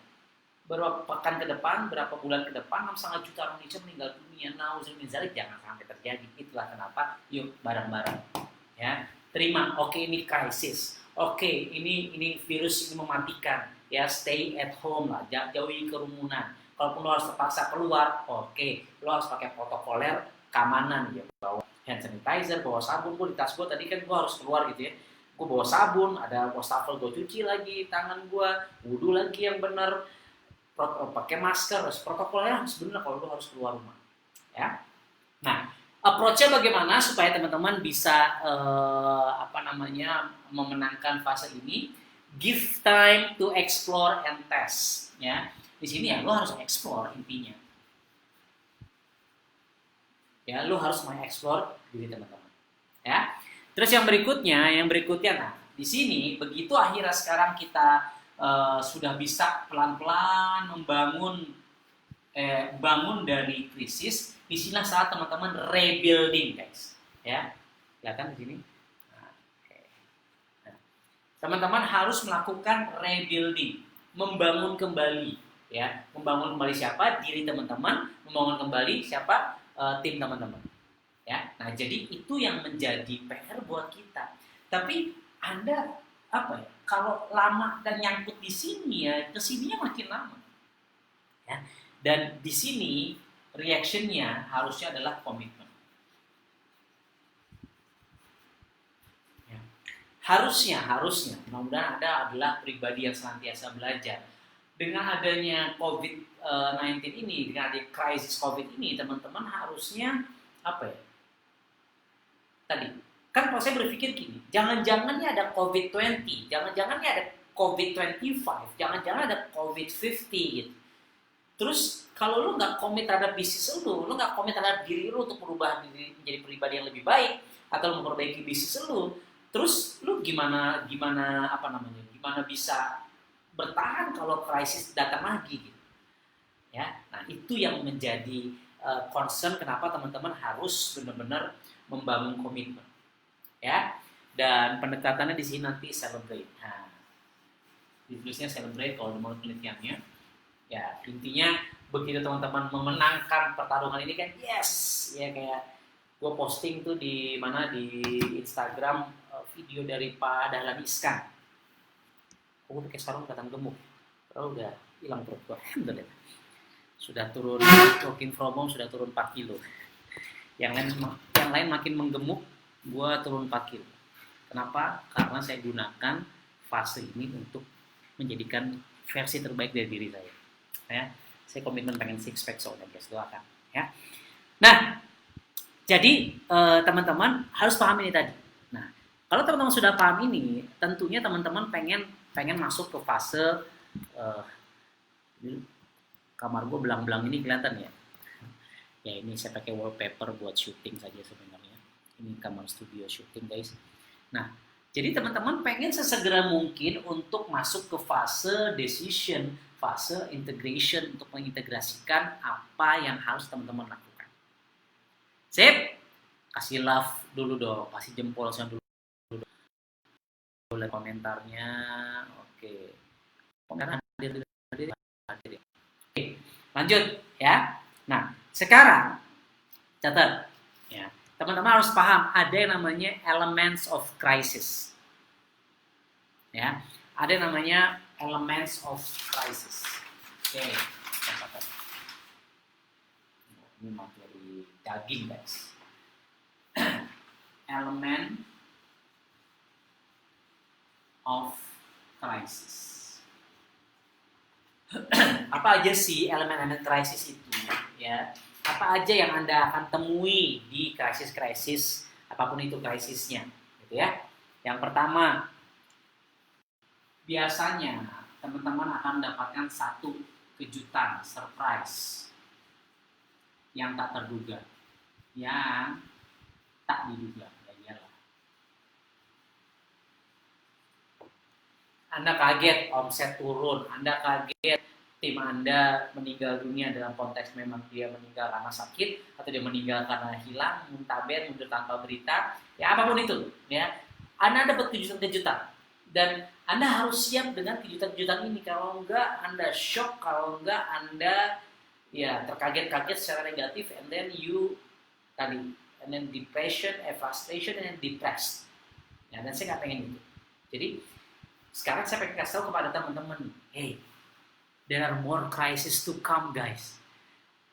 Berapa pekan ke depan, berapa bulan ke depan, 6,5 juta orang Indonesia meninggal dunia. Nauzubillah, jangan sampai terjadi. Itulah kenapa, yuk bareng-bareng, ya. Terima, oke ini krisis, oke ini virus ini mematikan, ya stay at home lah, jauhi kerumunan. Kalaupun lo harus terpaksa keluar, oke, lo harus pakai protokoler keamanan, ya bawa hand sanitizer, bawa sabun. Gue di tas gue tadi kan gue harus keluar gitu ya, gue bawa sabun, ada wastafel gue cuci lagi tangan gue, wudhu lagi yang benar, pakai masker, protokolnya harus benar kalau lo harus keluar rumah, ya. Nah, approach-nya bagaimana supaya teman-teman bisa memenangkan fase ini? Give time to explore and test, ya. Di sini ya lo harus explore intinya. Ya, lo harus mengeksplor diri teman-teman. Ya. Terus yang berikutnya, nah, di sini begitu akhirnya sekarang kita sudah bisa pelan-pelan bangun dari krisis. Di sini saat teman-teman rebuilding, guys. Ya, kelihatan di sini. Nah, teman-teman harus melakukan rebuilding, membangun kembali, ya. Membangun kembali siapa? Diri teman-teman. Membangun kembali siapa? Tim teman-teman. Ya, nah jadi itu yang menjadi PR buat kita. Tapi Anda kalau lama dan nyangkut di sini ya, kesininya makin lama. Ya, dan di sini reactionnya harusnya adalah komitmen. Ya. Harusnya, mudah-mudahan Anda adalah pribadi yang senantiasa belajar. Dengan adanya COVID-19 ini, dengan adanya krisis COVID ini, teman-teman harusnya tadi, kan kalau saya berpikir gini, jangan-jangan ini ada COVID-20, jangan-jangan ini ada COVID-25, jangan-jangan ada COVID-50 gitu. Terus kalau lu nggak komit terhadap bisnis lu nggak komit terhadap diri lu untuk berubah diri menjadi pribadi yang lebih baik, atau memperbaiki bisnis lu, terus lu gimana bisa bertahan kalau krisis datang lagi gitu. Ya, nah itu yang menjadi concern kenapa teman-teman harus benar-benar membangun komitmen, ya. Dan pendekatannya di sini nanti celebrate. Nah, ditulisnya celebrate kalau menurut penelitiannya. Ya, intinya begitu teman-teman memenangkan pertarungan ini kan, yes, ya kayak gue posting tuh di Instagram video dari Pak Dahlan Iskan. Aku pakai sarung datang gemuk, kalau udah hilang perut gue, alhamdulillah. Sudah turun, working from home sudah turun 4 kilo. Yang lain makin menggemuk, gue turun 4 kilo. Kenapa? Karena saya gunakan fase ini untuk menjadikan versi terbaik dari diri saya. Ya, saya komitmen pengen six pack soalnya, guys, doakan. Ya. Nah, jadi teman-teman harus paham ini tadi. Nah, kalau teman-teman sudah paham ini, tentunya teman-teman pengen masuk ke fase kamar gue belang-belang ini kelihatan ya. Ya ini saya pakai wallpaper buat syuting saja sebenarnya. Ini kamar studio syuting, guys. Nah, jadi teman-teman pengen sesegera mungkin untuk masuk ke fase decision, fase integration, untuk mengintegrasikan apa yang harus teman-teman lakukan. Sip? Kasih love dulu dong, kasih jempol dulu. Boleh komentarnya. Oke. Komentar hadir. Oke, lanjut ya. Nah, sekarang catat ya. Teman-teman harus paham ada yang namanya elements of crisis. Ya, ada yang namanya elements of crisis. Oke, catat. Ini materi daging, guys. Element of crisis. Apa aja sih elemen-elemen krisis itu, ya? Apa aja yang Anda akan temui di krisis-krisis apapun itu krisisnya, gitu ya? Yang pertama, biasanya teman-teman akan mendapatkan satu kejutan, surprise yang tak terduga, yang tak diduga. Anda kaget omset turun, Anda kaget tim Anda meninggal dunia dalam konteks memang dia meninggal karena sakit atau dia meninggal karena hilang, muntaber, mundur tanpa berita, ya apapun itu, ya Anda dapat kejutan-kejutan dan Anda harus siap dengan kejutan-kejutan ini. Kalau enggak Anda shock, kalau enggak Anda ya terkaget-kaget secara negatif, and then you tadi, and then depression, frustration, and then depressed. Ya, dan saya nggak pengen itu. Jadi sekarang saya pengen kasih tahu kepada teman-teman, hey, there are more crisis to come, guys.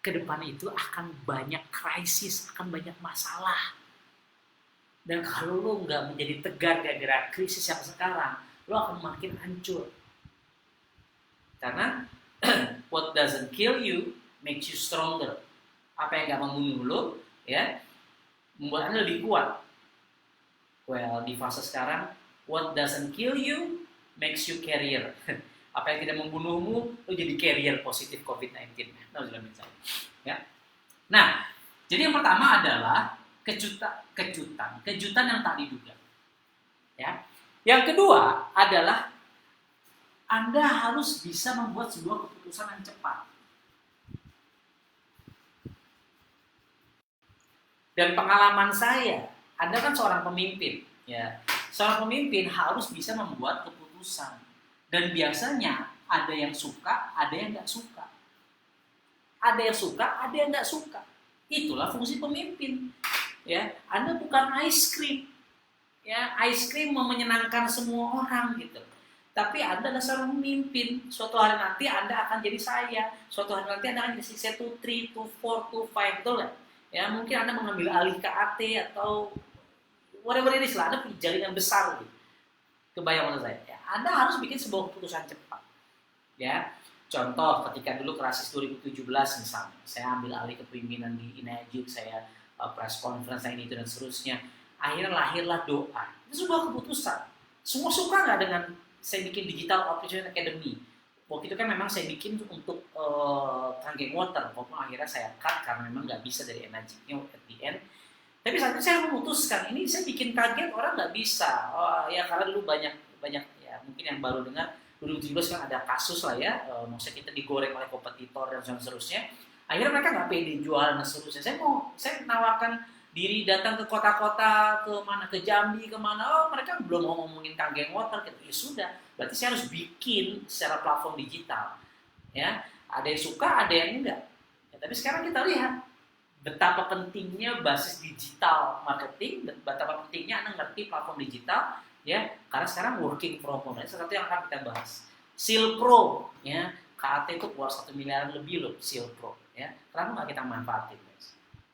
Kedepan itu akan banyak krisis, akan banyak masalah. Dan kalau lo nggak menjadi tegar gara-gara krisis yang sekarang, lo akan makin hancur. Karena what doesn't kill you makes you stronger. Apa yang nggak membunuh lo, ya, membuat Anda lebih kuat. Well, di fase sekarang, what doesn't kill you makes you carrier. Apa yang tidak membunuhmu, lo jadi carrier positif COVID-19. Ya. Nah, jadi yang pertama adalah kejutan yang tak diduga. Ya. Yang kedua adalah Anda harus bisa membuat sebuah keputusan yang cepat. Dan pengalaman saya, Anda kan seorang pemimpin, ya. Seorang pemimpin harus bisa membuat keputusan. Dan biasanya ada yang suka, ada yang nggak suka. Ada yang suka, ada yang nggak suka. Itulah fungsi pemimpin. Ya, Anda bukan ice cream. Ya, ice cream mau menyenangkan semua orang gitu. Tapi Anda adalah seorang pemimpin. Suatu hari nanti Anda akan jadi saya. Suatu hari nanti Anda akan jadi C2, 3, 2, 4, 2, 5, betul nggak? Ya, mungkin Anda mengambil alih KAT atau whatever it is lah, Anda punya jaringan besar gitu. Kebayang maksud saya. Ya, Anda harus bikin sebuah keputusan cepat. Ya, contoh ketika dulu krisis 2017 misalnya, saya ambil alih kepemimpinan di Inejuk, saya press conference ini itu dan seterusnya. Akhirnya lahirlah doa. Itu sebuah keputusan. Semua suka nggak dengan saya bikin Digital Opportunity Academy? Waktu itu kan memang saya bikin untuk Kangen Water, walaupun akhirnya saya cut karena memang nggak bisa dari energinya at the end. Tapi saat itu saya memutuskan ini saya bikin kaget orang nggak bisa. Ya karena dulu banyak ya mungkin yang baru dengar 2017 kan ada kasus lah ya, maksudnya kita digoreng oleh kompetitor dan seterusnya. Akhirnya mereka nggak pede jualan dan seterusnya. Saya menawarkan diri datang ke kota-kota, ke mana, ke Jambi, kemana, mereka belum mau ngomongin Kangen Water, gitu. Ya sudah, berarti saya harus bikin secara platform digital, ya, ada yang suka, ada yang enggak, ya, tapi sekarang kita lihat, betapa pentingnya basis digital marketing, betapa pentingnya Anda ngerti platform digital, ya, karena sekarang working from home, salah satu yang akan kita bahas, Seal Pro, ya, KAT itu keluar 1 miliar lebih loh, Seal Pro, ya, kenapa nggak kita manfaatin?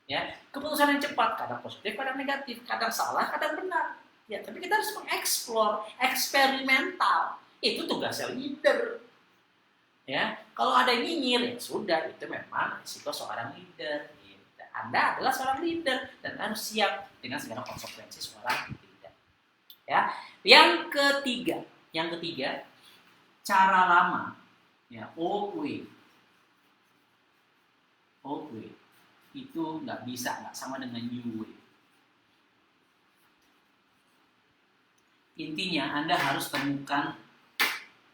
Ya, keputusan yang cepat, kadang positif, kadang negatif, kadang salah, kadang benar. Ya, tapi kita harus mengeksplor, eksperimental. Itu tugasnya leader. Ya, kalau ada yang nyinyir, ya sudah, itu memang risiko seorang leader. Anda adalah seorang leader dan harus siap dengan segala konsekuensi seorang leader. Ya, yang ketiga, cara lama, ya, old way. Itu nggak bisa, nggak sama dengan new way. Intinya Anda harus temukan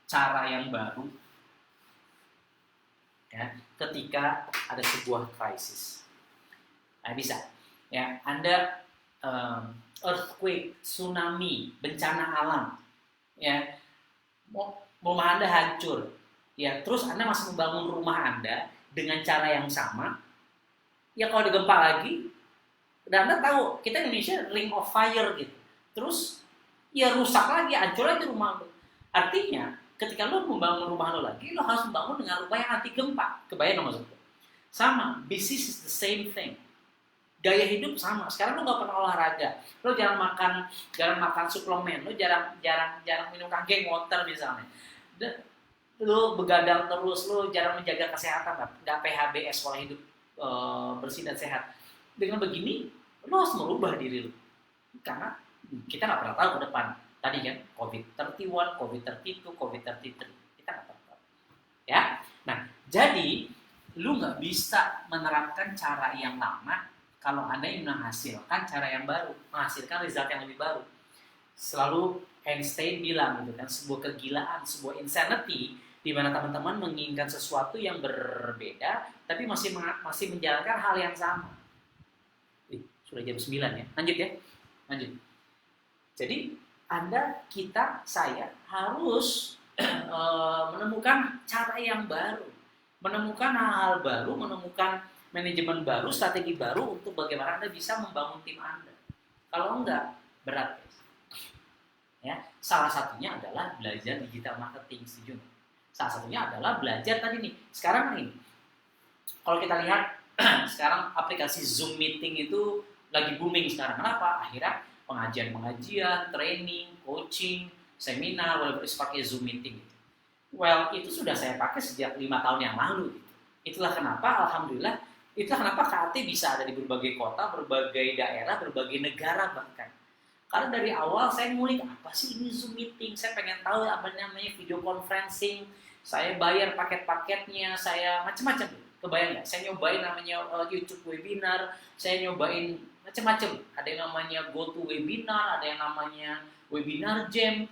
cara yang baru, ya, ketika ada sebuah krisis. Nah, bisa, ya, Anda earthquake, tsunami, bencana alam, ya, rumah Anda hancur, ya, terus Anda masih membangun rumah Anda dengan cara yang sama. Ya kalau ada gempa lagi, dan Anda tahu, kita Indonesia ring of fire gitu. Terus, ya rusak lagi, hancur lagi rumah lo. Artinya, ketika lo membangun rumah lo lagi, lo harus membangun dengan rumah yang anti gempa. Kebayang nggak maksudnya? Sama, business is the same thing. Gaya hidup sama. Sekarang lo nggak pernah olahraga, lo jarang makan suplemen, lo jarang minum Kangen Water misalnya. Lo begadang terus, lo jarang menjaga kesehatan, nggak PHBS, pola hidup bersih dan sehat. Dengan begini, lo harus merubah diri lo. Karena kita nggak pernah tahu ke depan. Tadi kan, COVID-31, COVID-32, COVID-33. Kita nggak pernah tahu. Ya, nah, jadi lo nggak bisa menerapkan cara yang lama kalau Anda ingin menghasilkan cara yang baru, menghasilkan result yang lebih baru. Selalu Einstein bilang gitu kan, sebuah kegilaan, sebuah insanity di mana teman-teman menginginkan sesuatu yang berbeda, tapi masih menjalankan hal yang sama. Sudah jam 9 ya, lanjut ya, lanjut. Jadi saya harus menemukan cara yang baru, menemukan hal-hal baru, menemukan manajemen baru, strategi baru untuk bagaimana Anda bisa membangun tim Anda. Kalau enggak, berat. Ya, salah satunya adalah belajar digital marketing, setuju? Salah satunya adalah belajar tadi nih. Sekarang nih, kalau kita lihat sekarang aplikasi Zoom meeting itu lagi booming sekarang. Kenapa? Akhirnya pengajian-pengajian, training, coaching, seminar, walaupun pakai Zoom meeting. Well, itu sudah saya pakai sejak 5 tahun yang lalu. Itulah kenapa, alhamdulillah, itulah kenapa KAT bisa ada di berbagai kota, berbagai daerah, berbagai negara bahkan. Karena dari awal saya ngulik, apa sih ini Zoom meeting? Saya pengen tahu apa namanya video conferencing. Saya bayar paket-paketnya, saya macam-macam. Kebayang nggak? Saya nyobain namanya YouTube webinar, saya nyobain macam-macam. Ada yang namanya GoToWebinar, ada yang namanya Webinar Jam.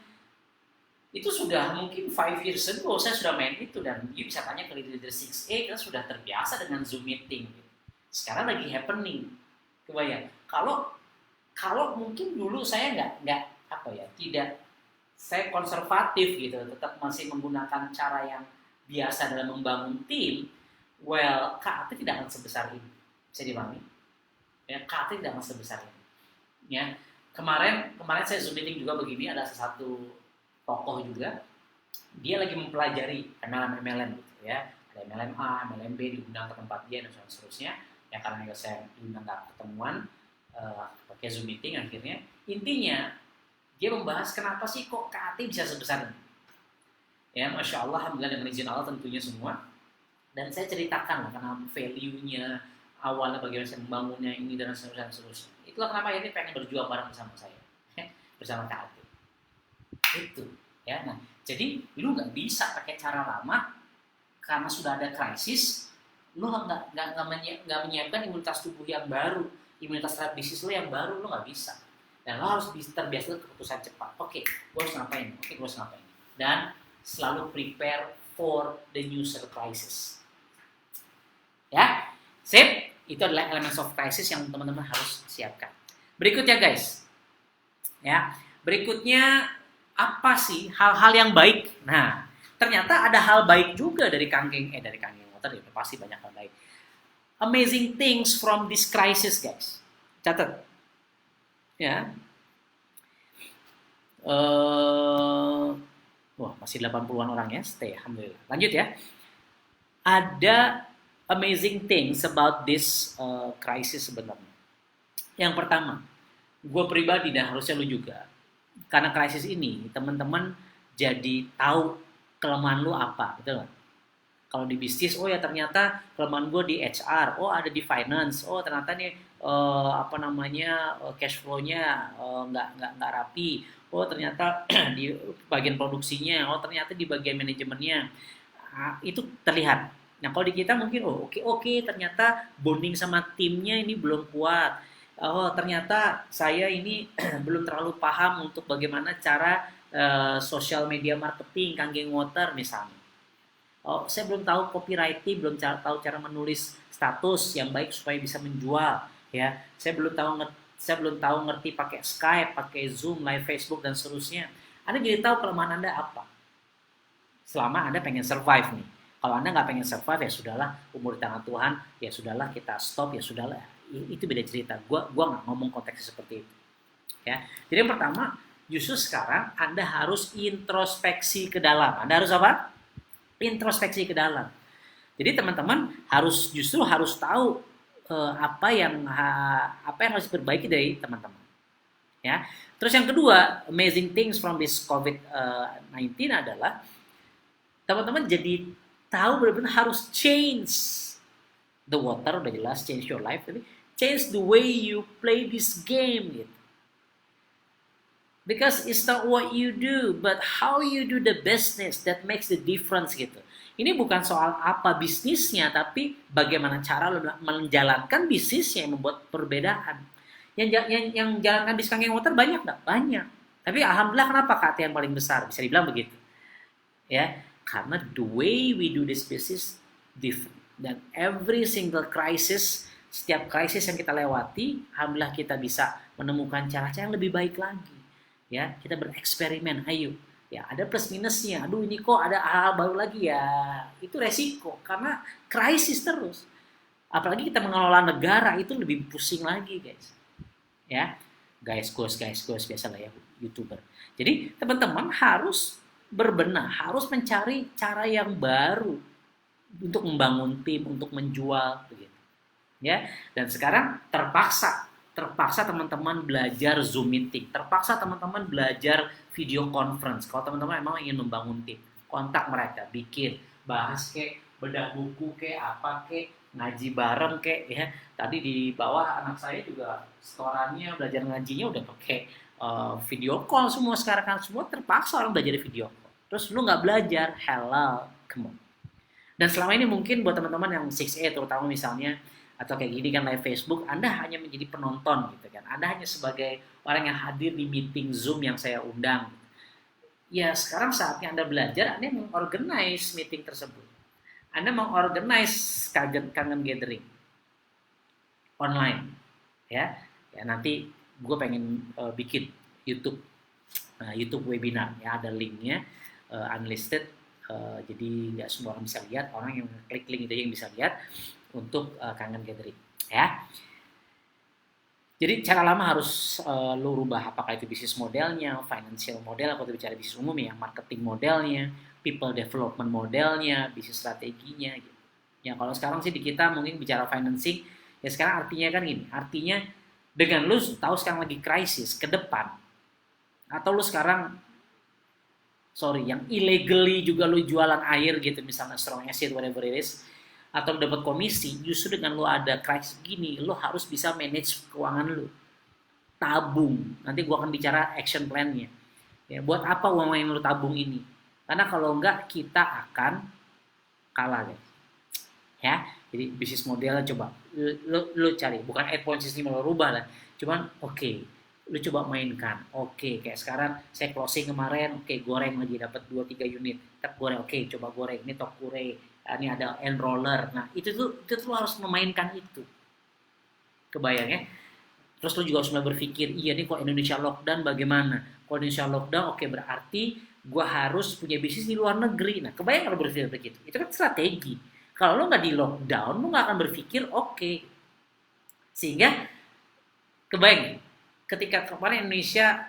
Itu sudah mungkin 5 years ago saya sudah main itu, dan you bisa tanya ke leader 6A kan sudah terbiasa dengan Zoom meeting. Sekarang lagi happening. Kebayang? Kalau mungkin dulu saya tidak, saya konservatif gitu, tetap masih menggunakan cara yang biasa dalam membangun tim. Well, KAT tidak akan sebesar ini. Bisa dipahami? Ya, KAT tidak akan sebesar ini. Ya, kemarin saya Zoom meeting juga begini, ada satu tokoh juga, dia lagi mempelajari MLM gitu ya, ada MLM A, MLM B, diundang ke tempat dia dan seterusnya. Ya karena saya diundang ke ketemuan pakai Zoom meeting, akhirnya intinya dia membahas kenapa sih kok KAT bisa sebesar ini. Ya, Masya Allah, alhamdulillah dengan izin Allah tentunya semua. Dan saya ceritakan karena value-nya, awalnya bagaimana saya membangunnya ini dan seterusnya. Itulah kenapa ini pengen berjuang bareng bersama saya, bersama KAT. Itu, ya. Nah, jadi lu nggak bisa pakai cara lama karena sudah ada krisis. Lu nggak menyiapkan imunitas tubuh yang baru, imunitas terhadap bisnis lu yang baru, lu nggak bisa. Dan lo harus terbiasa keputusan cepat. Oke, gue harus ngapain? Dan selalu prepare for the new crisis. Ya, sip. Itu adalah elements of crisis yang teman-teman harus siapkan. Berikutnya guys, ya. Berikutnya apa sih hal-hal yang baik? Nah, ternyata ada hal baik juga dari Kanggeng Water. Ya, pasti banyak hal baik. Amazing things from this crisis, guys. Catat. Ya. Masih 80-an orang ya, stay, alhamdulillah. Lanjut ya. Ada amazing things about this crisis sebenarnya. Yang pertama, gue pribadi dan harusnya lu juga, karena krisis ini teman-teman jadi tahu kelemahan lu apa, betul nggak? Kalau di bisnis, oh ya ternyata kelemahan gue di HR, oh ada di finance, oh ternyata nih cash flow-nya nggak rapi, oh ternyata di bagian produksinya, oh ternyata di bagian manajemennya, itu terlihat. Nah kalau di kita mungkin oke, ternyata bonding sama timnya ini belum kuat, oh ternyata saya ini belum terlalu paham untuk bagaimana cara social media marketing Kanggeng Water misalnya. Oh, saya belum tahu copywriting, belum tahu cara menulis status yang baik supaya bisa menjual, ya. Saya belum tahu ngerti pakai Skype, pakai Zoom, live Facebook dan seterusnya. Anda jadi tahu kelemahan Anda apa. Selama Anda pengen survive nih. Kalau Anda nggak pengen survive, ya sudahlah, umur di tangan Tuhan, ya sudahlah kita stop, ya sudahlah. Itu beda cerita. Gua nggak ngomong konteksnya seperti itu. Ya. Jadi yang pertama, justru sekarang Anda harus introspeksi ke dalam. Anda harus apa? Introspeksi ke dalam. Jadi teman-teman harus tahu apa yang harus diperbaiki dari teman-teman. Ya. Terus yang kedua, amazing things from this COVID-19 adalah teman-teman jadi tahu benar-benar harus change the water, udah jelas change your life, tapi change the way you play this game gitu. Because it's not what you do, but how you do the business that makes the difference gitu. Ini bukan soal apa bisnisnya, tapi bagaimana cara lo menjalankan bisnisnya yang membuat perbedaan. Yang jalankan bisnis Kanggeng Water banyak nggak? Banyak. Tapi alhamdulillah kenapa KAT yang paling besar? Bisa dibilang begitu. Ya. Karena the way we do this business different. Dan every single crisis, setiap krisis yang kita lewati, alhamdulillah kita bisa menemukan cara-cara yang lebih baik lagi. Ya, kita bereksperimen, ayo. Ya, ada plus minusnya. Aduh, ini kok ada hal-hal baru lagi ya. Itu resiko karena krisis terus. Apalagi kita mengelola negara itu lebih pusing lagi, guys. Ya. Guys, biasalah ya YouTuber. Jadi, teman-teman harus berbenah, harus mencari cara yang baru untuk membangun tim, untuk menjual begitu. Ya. Dan sekarang terpaksa teman-teman belajar Zoom meeting, terpaksa teman-teman belajar video conference. Kalau teman-teman emang ingin membangun tim, kontak mereka, bikin, bahas kek, bedah buku kek, apa kek, ngaji bareng kek ya. Tadi di bawah anak saya juga setorannya belajar ngajinya udah pakai video call semua sekarang kan, semua terpaksa orang belajar video call. Terus lu nggak belajar, hello, come on. Dan selama ini mungkin buat teman-teman yang 6A terutama misalnya, atau kayak gini kan live Facebook, Anda hanya menjadi penonton gitu kan. Anda hanya sebagai orang yang hadir di meeting Zoom yang saya undang. Ya sekarang saatnya Anda belajar, Anda mengorganize meeting tersebut. Anda mengorganize kangen gathering online. Ya nanti gue pengen bikin YouTube webinar ya, ada linknya, unlisted, jadi nggak semua orang bisa lihat, orang yang klik link itu yang bisa lihat untuk kangen gathering ya. Jadi cara lama harus lo rubah, apakah itu bisnis modelnya, financial model, atau bicara bisnis umum ya, marketing modelnya, people development modelnya, bisnis strateginya gitu. Ya kalau sekarang sih di kita mungkin bicara financing, ya sekarang artinya kan gini, artinya dengan lo tahu sekarang lagi krisis ke depan, atau lo sekarang yang illegally juga lo jualan air gitu misalnya, strong acid, whatever it is, atau dapat komisi, justru dengan lo ada krisis gini, lo harus bisa manage keuangan lo. Tabung. Nanti gua akan bicara action plan-nya. Ya, buat apa uang yang lo tabung ini? Karena kalau enggak kita akan kalah, guys. Ya, jadi bisnis modelnya coba lo cari, bukan 8 point system lo rubah lah. Cuman lo coba mainkan. Kayak sekarang saya closing kemarin, goreng lagi dapat 2-3 unit. Goreng, coba goreng. Ini tokure. Ini ada enroller. Nah, itu tuh harus memainkan itu. Kebayang ya? Terus lo juga harus mulai berpikir, iya nih kok Indonesia lockdown bagaimana? Kalau Indonesia lockdown, berarti gue harus punya bisnis di luar negeri. Nah, kebayang kalau berpikir begitu? Itu kan strategi. Kalau lo nggak di lockdown, lo nggak akan berpikir Sehingga, kebayang ketika kemarin Indonesia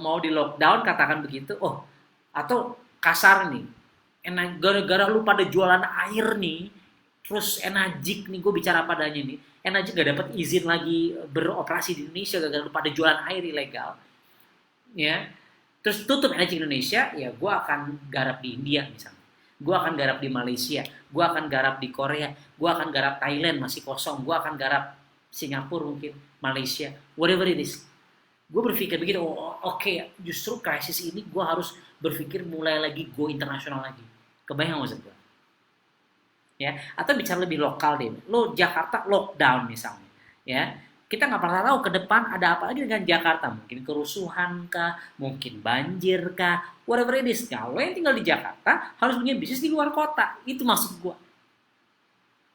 mau di lockdown, katakan begitu, atau kasar nih, gara-gara lu pada jualan air nih, terus Enajik nih, gue bicara padanya nih, Enajik gak dapat izin lagi beroperasi di Indonesia gara-gara lu pada jualan air ilegal, ya, terus tutup Enajik Indonesia, ya gue akan garap di India misalnya, gue akan garap di Malaysia, gue akan garap di Korea, gue akan garap Thailand masih kosong, gue akan garap Singapura mungkin, Malaysia, whatever it is. Gue berpikir begitu, justru krisis ini gue harus berpikir mulai lagi go internasional lagi. Kebayang maksud gue? Ya, atau bicara lebih lokal deh. Lo Jakarta lockdown misalnya, ya. Kita nggak pernah tahu ke depan ada apa lagi dengan Jakarta. Mungkin kerusuhan kah, mungkin banjir kah, whatever it is. Nah, lo yang tinggal di Jakarta harus punya bisnis di luar kota. Itu maksud gue.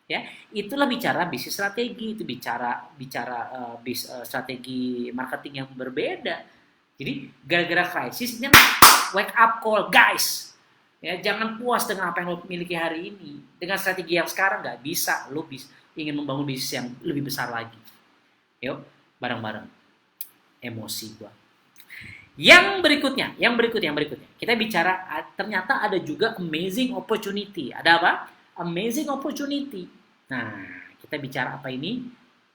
Ya, itulah bicara bisnis strategi, itu bicara strategi marketing yang berbeda. Jadi gara-gara krisis ini wake up call, guys. Ya, jangan puas dengan apa yang lo miliki hari ini. Dengan strategi yang sekarang nggak bisa, lo ingin membangun bisnis yang lebih besar lagi. Yuk, bareng-bareng. Emosi gua. Yang berikutnya. Kita bicara ternyata ada juga amazing opportunity. Ada apa? Amazing opportunity. Nah, kita bicara apa ini?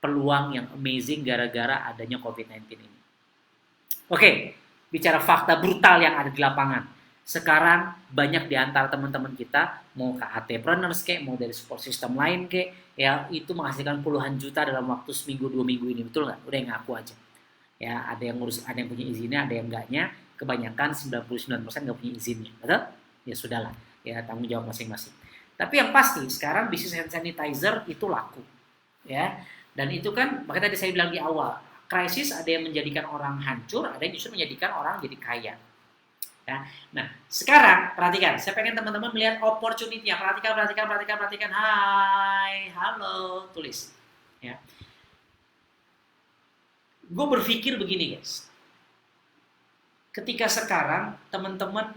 Peluang yang amazing gara-gara adanya COVID-19 ini. Bicara fakta brutal yang ada di lapangan. Sekarang banyak di antara teman-teman kita, mau KHT-preneurs mau dari support system lain ya itu menghasilkan puluhan juta dalam waktu seminggu 2 minggu ini, betul nggak? Udah ngaku aja. Ya, ada yang punya izinnya, ada yang enggaknya. Kebanyakan 99% nggak punya izinnya, betul? Ya sudahlah, ya tanggung jawab masing-masing. Tapi yang pasti sekarang bisnis hand sanitizer itu laku, ya. Dan itu kan, makanya tadi saya bilang di awal, krisis ada yang menjadikan orang hancur, ada yang justru menjadikan orang jadi kaya. Ya. Nah, sekarang perhatikan, saya pengen teman-teman melihat opportunity-nya. Perhatikan. Hai, halo, tulis. Ya. Gue berpikir begini, guys. Ketika sekarang teman-teman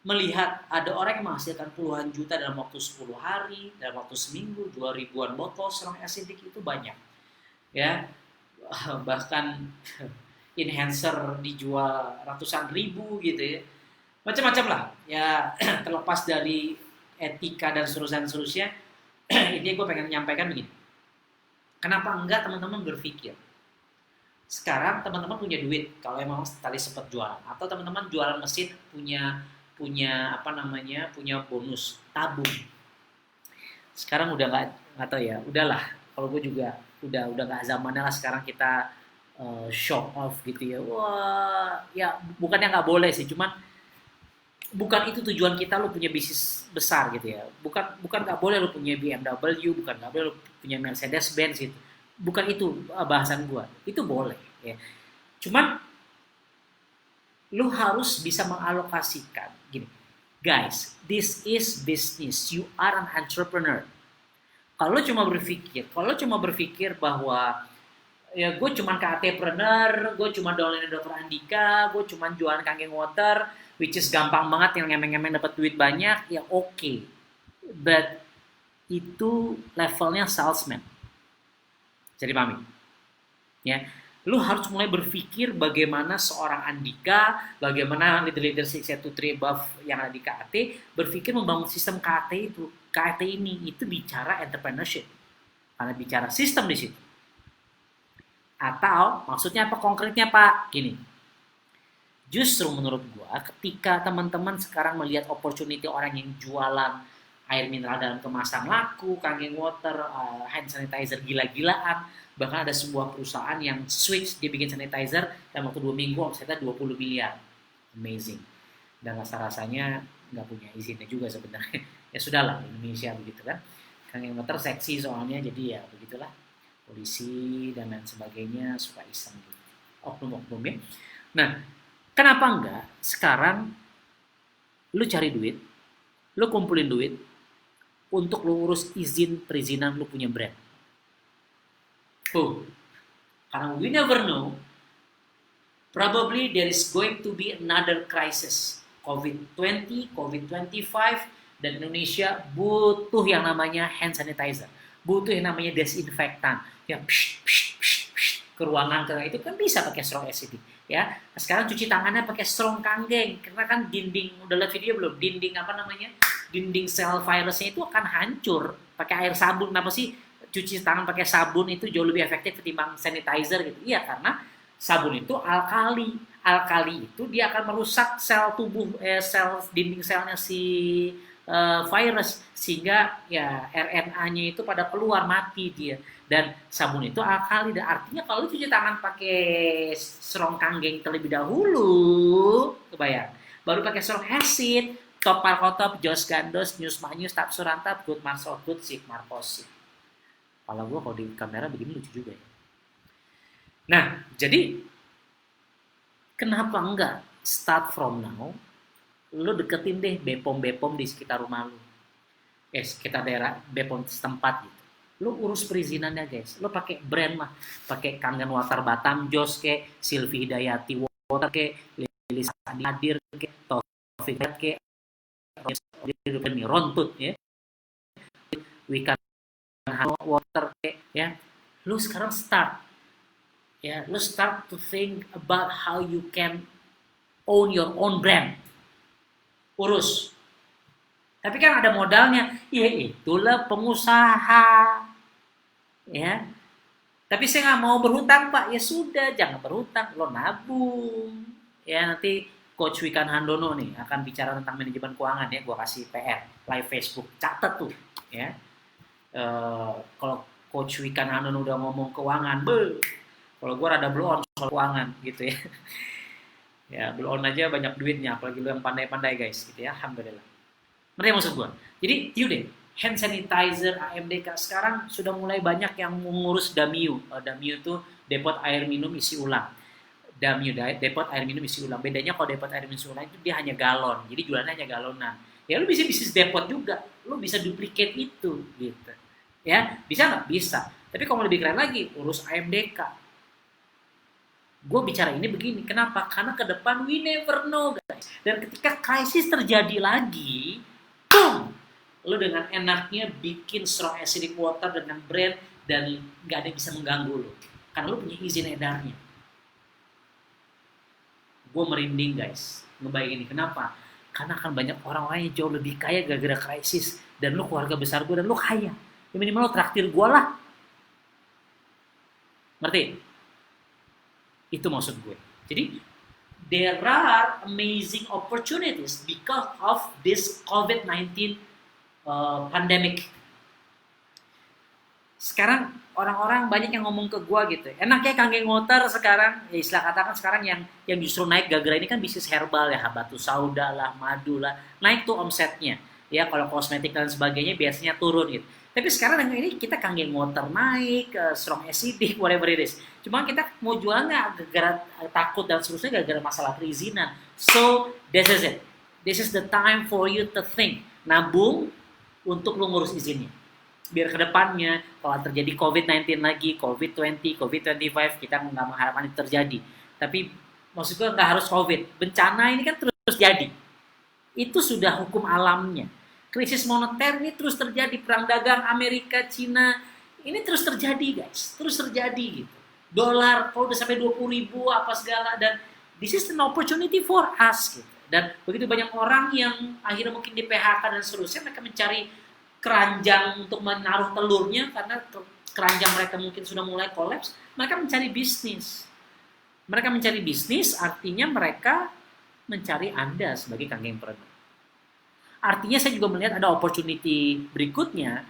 melihat ada orang yang menghasilkan puluhan juta dalam waktu 10 hari, dalam waktu seminggu, 2 ribuan botol serum acidic itu banyak. Ya, bahkan enhancer dijual ratusan ribu gitu ya. Macam-macam lah. Ya, terlepas dari etika dan seterusnya, ini gue pengen menyampaikan begini. Kenapa enggak teman-teman berpikir? Sekarang teman-teman punya duit kalau emang tadi sempat jualan, atau teman-teman jualan mesin punya punya apa namanya punya bonus tabung. Sekarang udah nggak tahu ya, udahlah. Kalau gue juga udah nggak zamannya lah sekarang kita show off gitu ya. Wah, ya bukannya nggak boleh sih, cuman bukan itu tujuan kita lu punya bisnis besar gitu ya. Bukan nggak boleh lu punya BMW, bukan nggak boleh lu punya Mercedes Benz gitu. Bukan itu bahasan gua. Itu boleh ya. Cuman lu harus bisa mengalokasikan gini. Guys, this is business. You are an entrepreneur. Kalau lu cuma berpikir bahwa ya gue cuma KT-preneur, gue cuma downline Dr. Andika, gue cuma jualan kangen water, which is gampang banget yang ngemeng-ngemeng dapat duit banyak, ya oke. But itu levelnya salesman. Jadi pahami. Ya, lu harus mulai berpikir bagaimana seorang Andika, bagaimana leader 623 above yang ada di KT berpikir membangun sistem KT itu. KT ini itu bicara entrepreneurship. Karena bicara sistem di situ. Atau maksudnya apa konkretnya Pak? Gini. Justru menurut gua ketika teman-teman sekarang melihat opportunity orang yang jualan air mineral dalam kemasan laku, kangen water, hand sanitizer gila-gilaan, bahkan ada sebuah perusahaan yang switch dia bikin sanitizer dalam waktu 2 minggu omsetnya 20 miliar. Amazing. Dan rasa-rasanya nggak punya izinnya juga sebenarnya. Ya sudahlah, Indonesia begitu kan. Kangen water seksi soalnya, jadi ya begitulah. Polisi dan lain sebagainya suka iseng gitu. Oknum-oknum ya. Nah, kenapa enggak sekarang lu cari duit, lu kumpulin duit untuk lu urus izin perizinan lu punya brand. Karena we never know, probably there is going to be another crisis. COVID-20, COVID-25, dan Indonesia butuh yang namanya hand sanitizer. Butuh yang namanya desinfektan. Yang ke ruangan itu kan bisa pakai strong acidic ya. Sekarang cuci tangannya pakai strong kanggeng karena kan dinding, udah lihat video belum, dinding sel virusnya itu akan hancur pakai air sabun. Kenapa sih cuci tangan pakai sabun itu jauh lebih efektif ketimbang sanitizer gitu? Iya, karena sabun itu alkali itu dia akan merusak sel tubuh sel dinding selnya si virus, sehingga ya RNA-nya itu pada keluar, mati dia. Dan sabun itu alkali, dan artinya kalau cuci tangan pakai strong kanggeng terlebih dahulu, kebayang, baru pakai strong acid, top parkotop, jos gandos, news manyus, tap surantap, good marsol, good sik markosi. Kalau gue kalau di kamera begini lucu juga ya. Nah, jadi kenapa enggak start from now, lu deketin deh Bepom di sekitar rumah lu. Sekitar daerah Bepom setempat gitu. Lu urus perizinannya guys. Lu pakai brand mah, pakai Kangen Water Batam Jos ke, Silvi Hidayati Water ke, Lilis Hadir ke, Taufik ke, Rontut ya. Wikan Water ke ya. Lu sekarang start. Ya, lu start to think about how you can own your own brand. Urus. Tapi kan ada modalnya. Ya itulah pengusaha. Ya, tapi saya nggak mau berhutang Pak. Ya sudah, jangan berhutang, lo nabung. Ya, nanti Coach Wikan Handono nih akan bicara tentang manajemen keuangan ya. Gua kasih PR live Facebook, catat tuh. Ya, kalau Coach Wikan Handono udah ngomong keuangan, kalau gua rada blow on soal keuangan gitu ya. Ya, blow on aja banyak duitnya, apalagi lo yang pandai-pandai guys, gitu ya. Alhamdulillah. Ngerti maksud gua? Jadi, yuk deh. Hand sanitizer AMDK sekarang sudah mulai banyak yang mengurus Damiu. Damiu itu depot air minum isi ulang. depot air minum isi ulang. Bedanya kalau depot air minum isi ulang itu dia hanya galon, jadi jualannya hanya galonan. Ya lu bisa bisnis depot juga, lu bisa duplicate itu gitu. Ya, bisa nggak? Bisa. Tapi kalau lebih keren lagi, urus AMDK. Gue bicara ini begini, kenapa? Karena ke depan we never know guys. Dan ketika krisis terjadi lagi, boom, lu dengan enaknya bikin strong acidic water dengan brand dan nggak ada yang bisa mengganggu lu. Karena lu punya izin edarnya. Gue merinding guys, ngebayangin ini. Kenapa? Karena akan banyak orang-orang yang jauh lebih kaya gara-gara krisis. Dan lu keluarga besar gue dan lu kaya. Ya minimal lu traktir gue lah. Ngerti? Itu maksud gue. Jadi, there are amazing opportunities because of this COVID-19 pandemic. Sekarang orang-orang banyak yang ngomong ke gue gitu. Enaknya Kangge Ngotar sekarang, ya istilah katakan sekarang yang justru naik gara-gara ini kan bisnis herbal ya, batu sauda lah, madu lah, naik tuh omsetnya. Ya kalau kosmetik dan sebagainya biasanya turun gitu. Tapi sekarang dengan ini kita Kangge Ngotar naik, strong acidic, whatever it is. Cuma kita mau jual nggak gara-gara takut dan seterusnya gara-gara masalah perizinan. So, this is it. This is the time for you to think. Nabung untuk lu ngurus izinnya. Biar kedepannya kalau terjadi COVID-19 lagi, COVID-20, COVID-25, kita nggak mengharapkan itu terjadi. Tapi maksud gue nggak harus COVID. Bencana ini kan terus jadi. Itu sudah hukum alamnya. Krisis moneter ini terus terjadi, perang dagang Amerika, Cina, ini terus terjadi guys, terus terjadi gitu. Dolar kalau udah sampai 20.000 apa segala, dan this is an opportunity for us gitu. Dan begitu banyak orang yang akhirnya mungkin di PHK dan seterusnya, mereka mencari keranjang untuk menaruh telurnya karena keranjang mereka mungkin sudah mulai kolaps, mereka mencari bisnis. Mereka mencari bisnis artinya mereka mencari Anda sebagai Kanggengpreneur. Artinya saya juga melihat ada opportunity berikutnya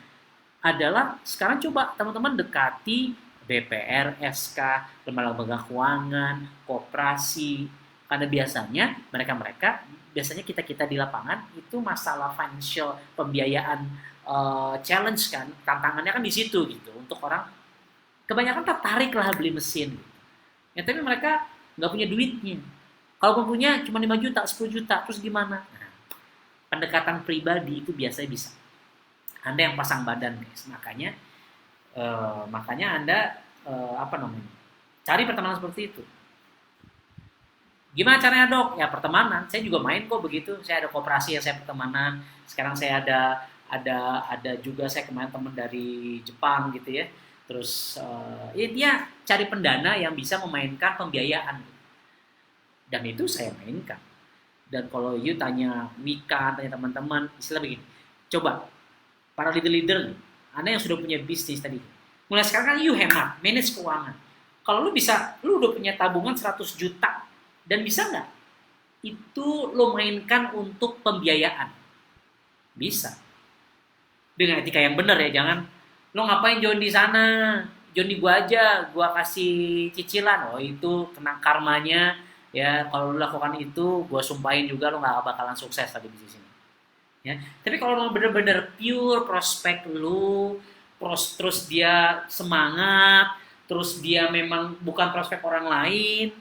adalah sekarang coba teman-teman dekati BPR, SK, lembaga keuangan, koperasi. Karena biasanya biasanya kita di lapangan itu masalah financial pembiayaan challenge kan, tantangannya kan di situ gitu. Untuk orang kebanyakan tertarik lah beli mesin. Ya tapi mereka nggak punya duitnya. Kalau punya cuma 5 juta, 10 juta, terus gimana? Pendekatan pribadi itu biasanya bisa. Anda yang pasang badan guys, makanya Anda cari pertemanan seperti itu. Gimana caranya dok? Ya pertemanan. Saya juga main kok begitu. Saya ada koperasi yang saya pertemanan. Sekarang saya ada juga saya kemarin teman dari Jepang gitu ya. Terus dia cari pendana yang bisa memainkan pembiayaan. Dan itu saya mainkan. Dan kalau you tanya Mika, tanya teman-teman, istilah begini. Coba, para leader-leader nih, Anda yang sudah punya bisnis tadi. Mulai sekarang kan you hemat, manage keuangan. Kalau lu udah punya tabungan 100 juta. Dan bisa nggak? Itu lo mainkan untuk pembiayaan. Bisa. Dengan etika yang benar ya, jangan lo ngapain join di sana, join di gua aja, gua kasih cicilan. Oh itu kena karmanya. Ya, kalau lu lakukan itu, gue sumpahin juga lu gak bakalan sukses tadi di sini. Ya, tapi kalau lu bener-bener pure prospek lu, terus dia semangat, terus dia memang bukan prospek orang lain,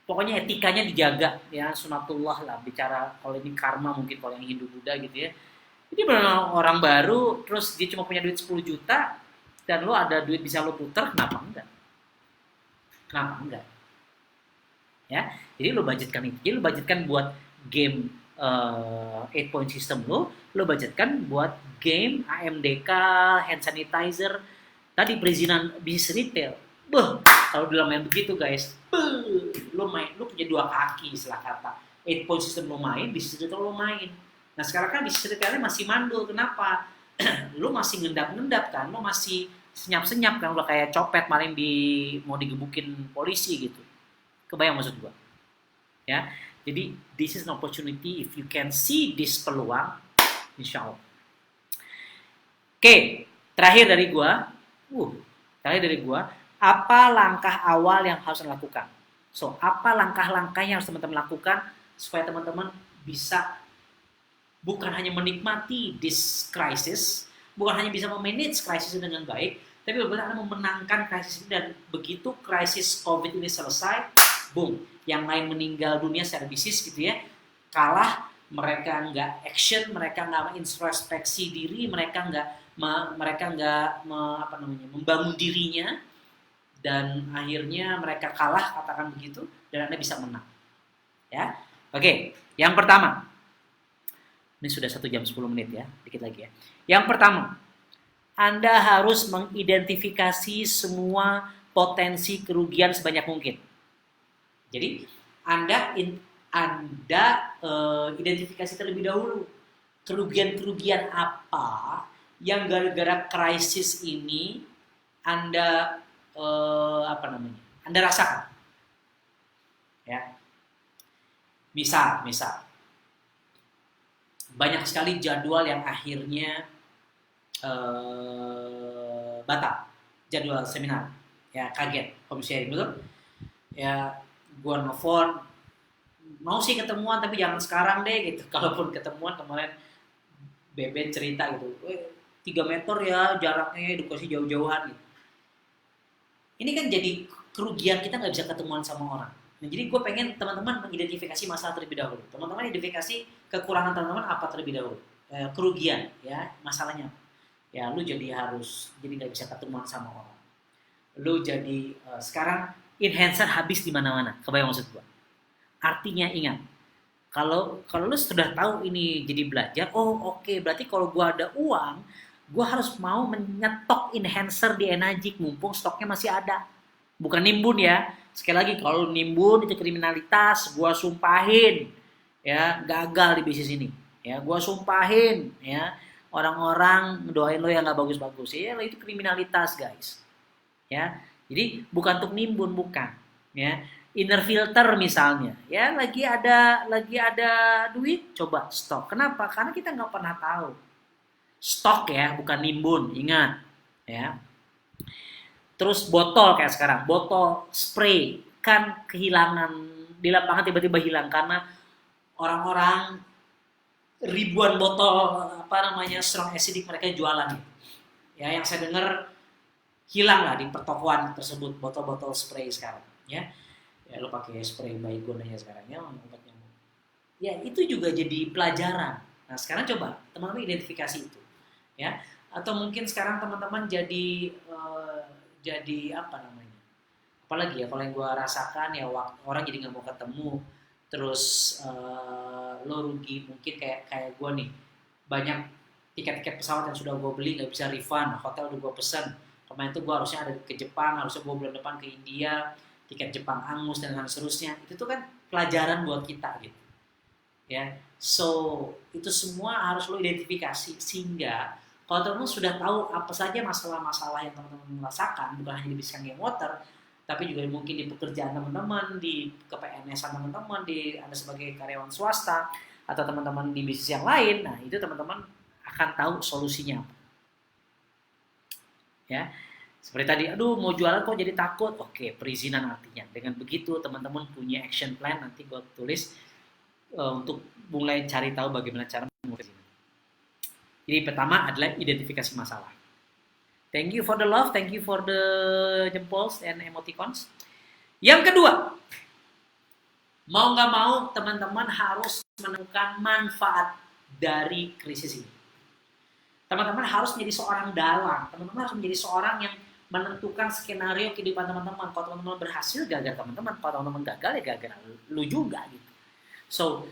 pokoknya etikanya dijaga, ya sunatullah lah. Bicara kalau ini karma mungkin kalau yang Hindu Buddha gitu ya. Jadi benar orang baru, terus dia cuma punya duit 10 juta, dan lu ada duit bisa lu puter, kenapa enggak? Kenapa enggak? Ya, jadi lo budgetkan itu. Jadi lo budgetkan buat game 8 point system lo budgetkan buat game AMDK, hand sanitizer, tadi perizinan bisnis retail. Kalau dalam main begitu guys, lo punya 2 kaki istilah kata. 8 point system lo main, bisnis retail lo main. Nah sekarang kan bisnis retailnya masih mandul, kenapa? Lo masih ngendap-ngendap kan, lo masih senyap-senyap kan, udah kayak copet maling mau digebukin polisi gitu. Kebayang maksud gue, ya. Jadi this is an opportunity if you can see this peluang, insya Allah. Oke, terakhir dari gue, apa langkah awal yang harus dilakukan? So, apa langkah-langkah yang harus teman-teman lakukan supaya teman-teman bisa bukan hanya menikmati this crisis, bukan hanya bisa memanage krisis dengan baik, tapi benar-benar memenangkan krisis ini, dan begitu krisis COVID ini selesai, boom. Yang lain meninggal dunia secara bisnis gitu ya, kalah, mereka nggak action, mereka nggak introspeksi diri, mereka nggak membangun dirinya, dan akhirnya mereka kalah, katakan begitu, dan Anda bisa menang. Ya, oke. Yang pertama, ini sudah 1 jam 10 menit ya, dikit lagi ya. Yang pertama, Anda harus mengidentifikasi semua potensi kerugian sebanyak mungkin. Jadi Anda identifikasi terlebih dahulu kerugian-kerugian apa yang gara-gara krisis ini Anda Anda rasakan. Ya. Misal banyak sekali jadwal yang akhirnya batal, jadwal seminar. Ya, kaget, home sharing betul. Ya, gua nelfon, mau sih ketemuan tapi jangan sekarang deh gitu. Kalaupun ketemuan, kemarin Beben cerita gitu, 3 meter ya jaraknya, edukasi jauh-jauhan gitu. Ini kan jadi kerugian, kita nggak bisa ketemuan sama orang. Nah, jadi gue pengen teman-teman mengidentifikasi masalah terlebih dahulu. Teman-teman identifikasi kekurangan teman-teman apa terlebih dahulu. Kerugian, ya, masalahnya. Ya, lu jadi nggak bisa ketemuan sama orang. Lu jadi sekarang enhancer habis di mana-mana. Kebayang maksud gue? Artinya ingat, kalau lu sudah tahu ini jadi belajar, oke, berarti kalau gue ada uang, gue harus mau menyetok enhancer di Enagic mumpung stoknya masih ada. Bukan nimbun ya. Sekali lagi, kalau nimbun itu kriminalitas, gue sumpahin ya, gagal di bisnis ini. Ya, gue sumpahin ya, orang-orang doain lo yang nggak bagus-bagus. Ya, itu kriminalitas, guys. Ya. Jadi bukan untuk nimbun, bukan. Ya. Inner filter misalnya, ya, lagi ada duit, coba stok. Kenapa? Karena kita nggak pernah tahu. Stok ya, bukan nimbun, ingat. Ya. Terus botol kayak sekarang, botol spray kan kehilangan di lapangan, tiba-tiba hilang karena orang-orang ribuan botol strong acidic mereka jualan. Ya, yang saya dengar hilang lah di pertokoan tersebut botol-botol spray sekarang. Ya, lo pakai spray Baygon aja sekarang ya, obat nyamuk. Ya, itu juga jadi pelajaran. Nah, sekarang coba teman-teman identifikasi itu. Ya, atau mungkin sekarang teman-teman jadi apalagi ya, kalau yang gue rasakan ya, orang jadi nggak mau ketemu, terus lo rugi mungkin kayak gue nih, banyak tiket-tiket pesawat yang sudah gue beli nggak bisa refund, hotel udah gue pesen, kemarin tuh gue harusnya ada ke Jepang, harusnya gue bulan depan ke India, tiket Jepang angus dan seterusnya. Itu tuh kan pelajaran buat kita gitu ya. So itu semua harus lo identifikasi, sehingga kalau teman-teman sudah tahu apa saja masalah-masalah yang teman-teman rasakan, bukan hanya di bisnis Game Water, tapi juga mungkin di pekerjaan teman-teman, di kePNS-an teman-teman, di Anda sebagai karyawan swasta, atau teman-teman di bisnis yang lain, nah itu teman-teman akan tahu solusinya. Ya, seperti tadi, aduh mau jualan kok jadi takut, oke, perizinan artinya. Dengan begitu teman-teman punya action plan, nanti gue tulis untuk mulai cari tahu bagaimana cara memulai. Jadi pertama adalah identifikasi masalah. Thank you for the love, thank you for the jempol and emoticons. Yang kedua, mau nggak mau teman-teman harus menemukan manfaat dari krisis ini. Teman-teman harus menjadi seorang dalang, teman-teman harus menjadi seorang yang menentukan skenario kehidupan teman-teman. Kalau teman-teman berhasil, gagal teman-teman. Kalau teman-teman gagal, ya gagal lu juga gitu. So,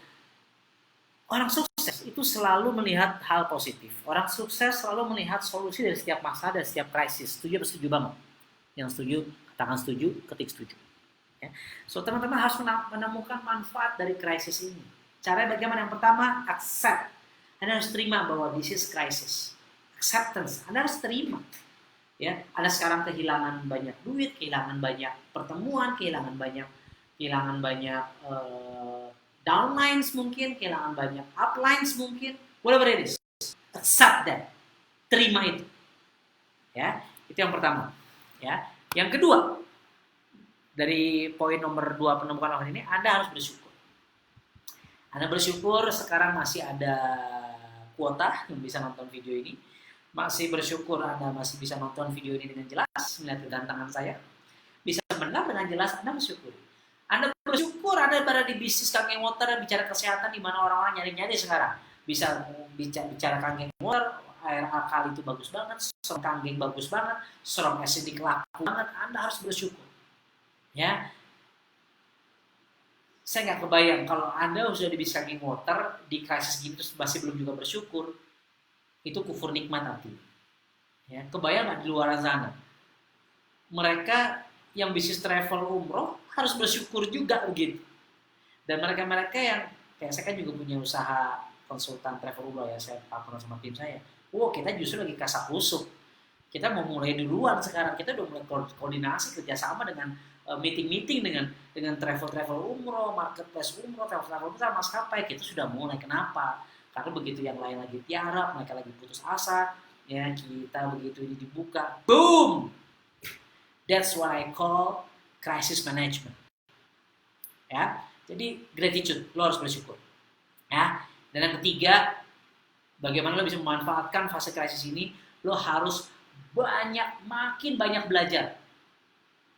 orang sukses itu selalu melihat hal positif. Orang sukses selalu melihat solusi dari setiap masalah, dari setiap krisis. Setuju atau setuju banget? Yang setuju, katakan setuju, ketik setuju. Ya. So, teman-teman harus menemukan manfaat dari krisis ini. Caranya bagaimana? Yang pertama, accept. Anda harus terima bahwa this is crisis. Acceptance. Anda harus terima. Ya, Anda sekarang kehilangan banyak duit, kehilangan banyak pertemuan, kehilangan banyak downlines mungkin, kehilangan banyak uplines mungkin, whatever it is. Accept that. Terima itu. Ya, itu yang pertama. Ya, yang kedua, dari poin nomor 2 penemukan orang ini, Anda harus bersyukur. Anda bersyukur sekarang masih ada kuota yang bisa nonton video ini. Masih bersyukur Anda masih bisa nonton video ini dengan jelas, melihat kegantengan saya. Bisa mendengar dengan jelas, Anda bersyukur. Anda bersyukur Anda berada di bisnis kangen water, bicara kesehatan di mana orang-orang nyari-nyari sekarang. Bisa bicara kangen water, air alkali itu bagus banget, serum kangen bagus banget, serum acidic laku banget. Anda harus bersyukur. Ya, saya nggak kebayang kalau Anda sudah di bisnis kangen water di krisis gini terus masih belum juga bersyukur. Itu kufur nikmat hati. Ya, kebayang nggak di luar sana? Mereka yang bisnis travel umroh harus bersyukur juga begitu. Dan mereka-mereka yang kayak saya kan juga punya usaha konsultan travel umroh ya, saya partner sama tim saya. Kita justru lagi kasak kusuk. Kita mau mulai duluan sekarang. Kita udah mulai koordinasi kerjasama dengan meeting-meeting dengan travel umroh, marketplace umroh, travel besar, maskapai. Kita sudah mulai. Kenapa? Karena begitu yang lain lagi tiarap, mereka lagi putus asa, ya kita begitu ini dibuka, boom! That's what I call crisis management. Ya, jadi gratitude, lo harus bersyukur. Ya, dan yang ketiga, bagaimana lo bisa memanfaatkan fase krisis ini? Lo harus makin banyak belajar.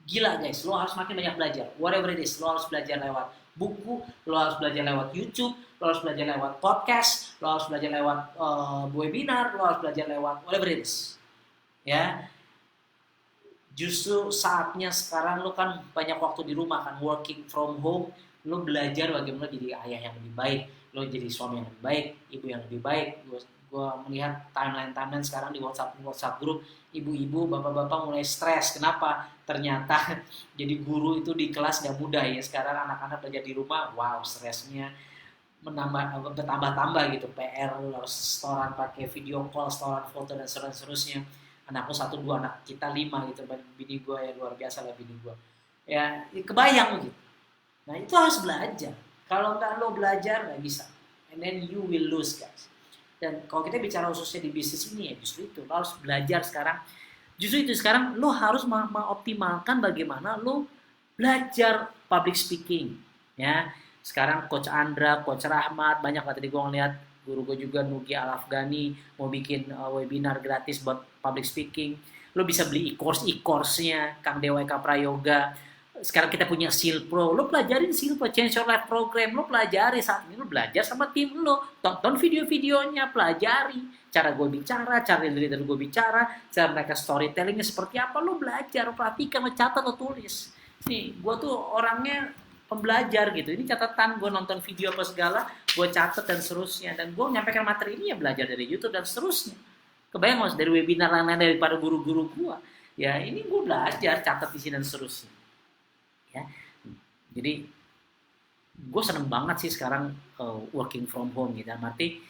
Gila guys, lo harus makin banyak belajar. Whatever it is, lo harus belajar lewat buku, lo harus belajar lewat YouTube, lo harus belajar lewat podcast, lo harus belajar lewat webinar, lo harus belajar lewat whatever it is. Ya, justru saatnya sekarang lo kan banyak waktu di rumah kan, working from home, lo belajar bagaimana jadi ayah yang lebih baik, lo jadi suami yang lebih baik, ibu yang lebih baik. Gue melihat timeline sekarang di WhatsApp grup, ibu-ibu, bapak-bapak mulai stres. Kenapa? Ternyata jadi guru itu di kelas gak mudah ya. Sekarang anak-anak belajar di rumah, wow, stresnya bertambah-tambah gitu. PR harus setoran pakai video call, setoran foto dan seterusnya. Anakku 1, 2, anak kita 5 gitu. Bini gue ya luar biasa lah bini gue. Ya kebayang gitu. Nah itu harus belajar. Kalau nggak lo belajar nggak bisa. And then you will lose guys. Dan kalau kita bicara khususnya di bisnis ini ya justru itu. Lo harus belajar sekarang. Justru itu sekarang lo harus mengoptimalkan bagaimana lo belajar public speaking. Ya, sekarang Coach Andra, Coach Rahmat, banyak lah tadi gue ngeliat guru gue juga Nugi Al-Afghani mau bikin webinar gratis buat public speaking. Lo bisa beli e-course-nya Kang Dewa Eka Prayoga. Sekarang kita punya Silpro, lo pelajarin Silpro, Change Your Life Program, lo pelajari saat ini, lo belajar sama tim lo, tonton video-videonya, pelajari cara gue bicara, cara leader gue bicara, cara mereka storytellingnya seperti apa, lo belajar, lo perhatikan, lo catat, lo tulis. Nih, gue tuh orangnya pembelajar gitu, ini catatan, gue nonton video apa segala, gue catat dan seterusnya, dan gue menyampaikan materi ini ya belajar dari YouTube dan seterusnya. Kebayang mas, dari webinar lain-lain daripada guru-guru gue, ya ini gue belajar, catat di sini dan seterusnya. Ya, jadi gue seneng banget sih sekarang working from home gitu. Arti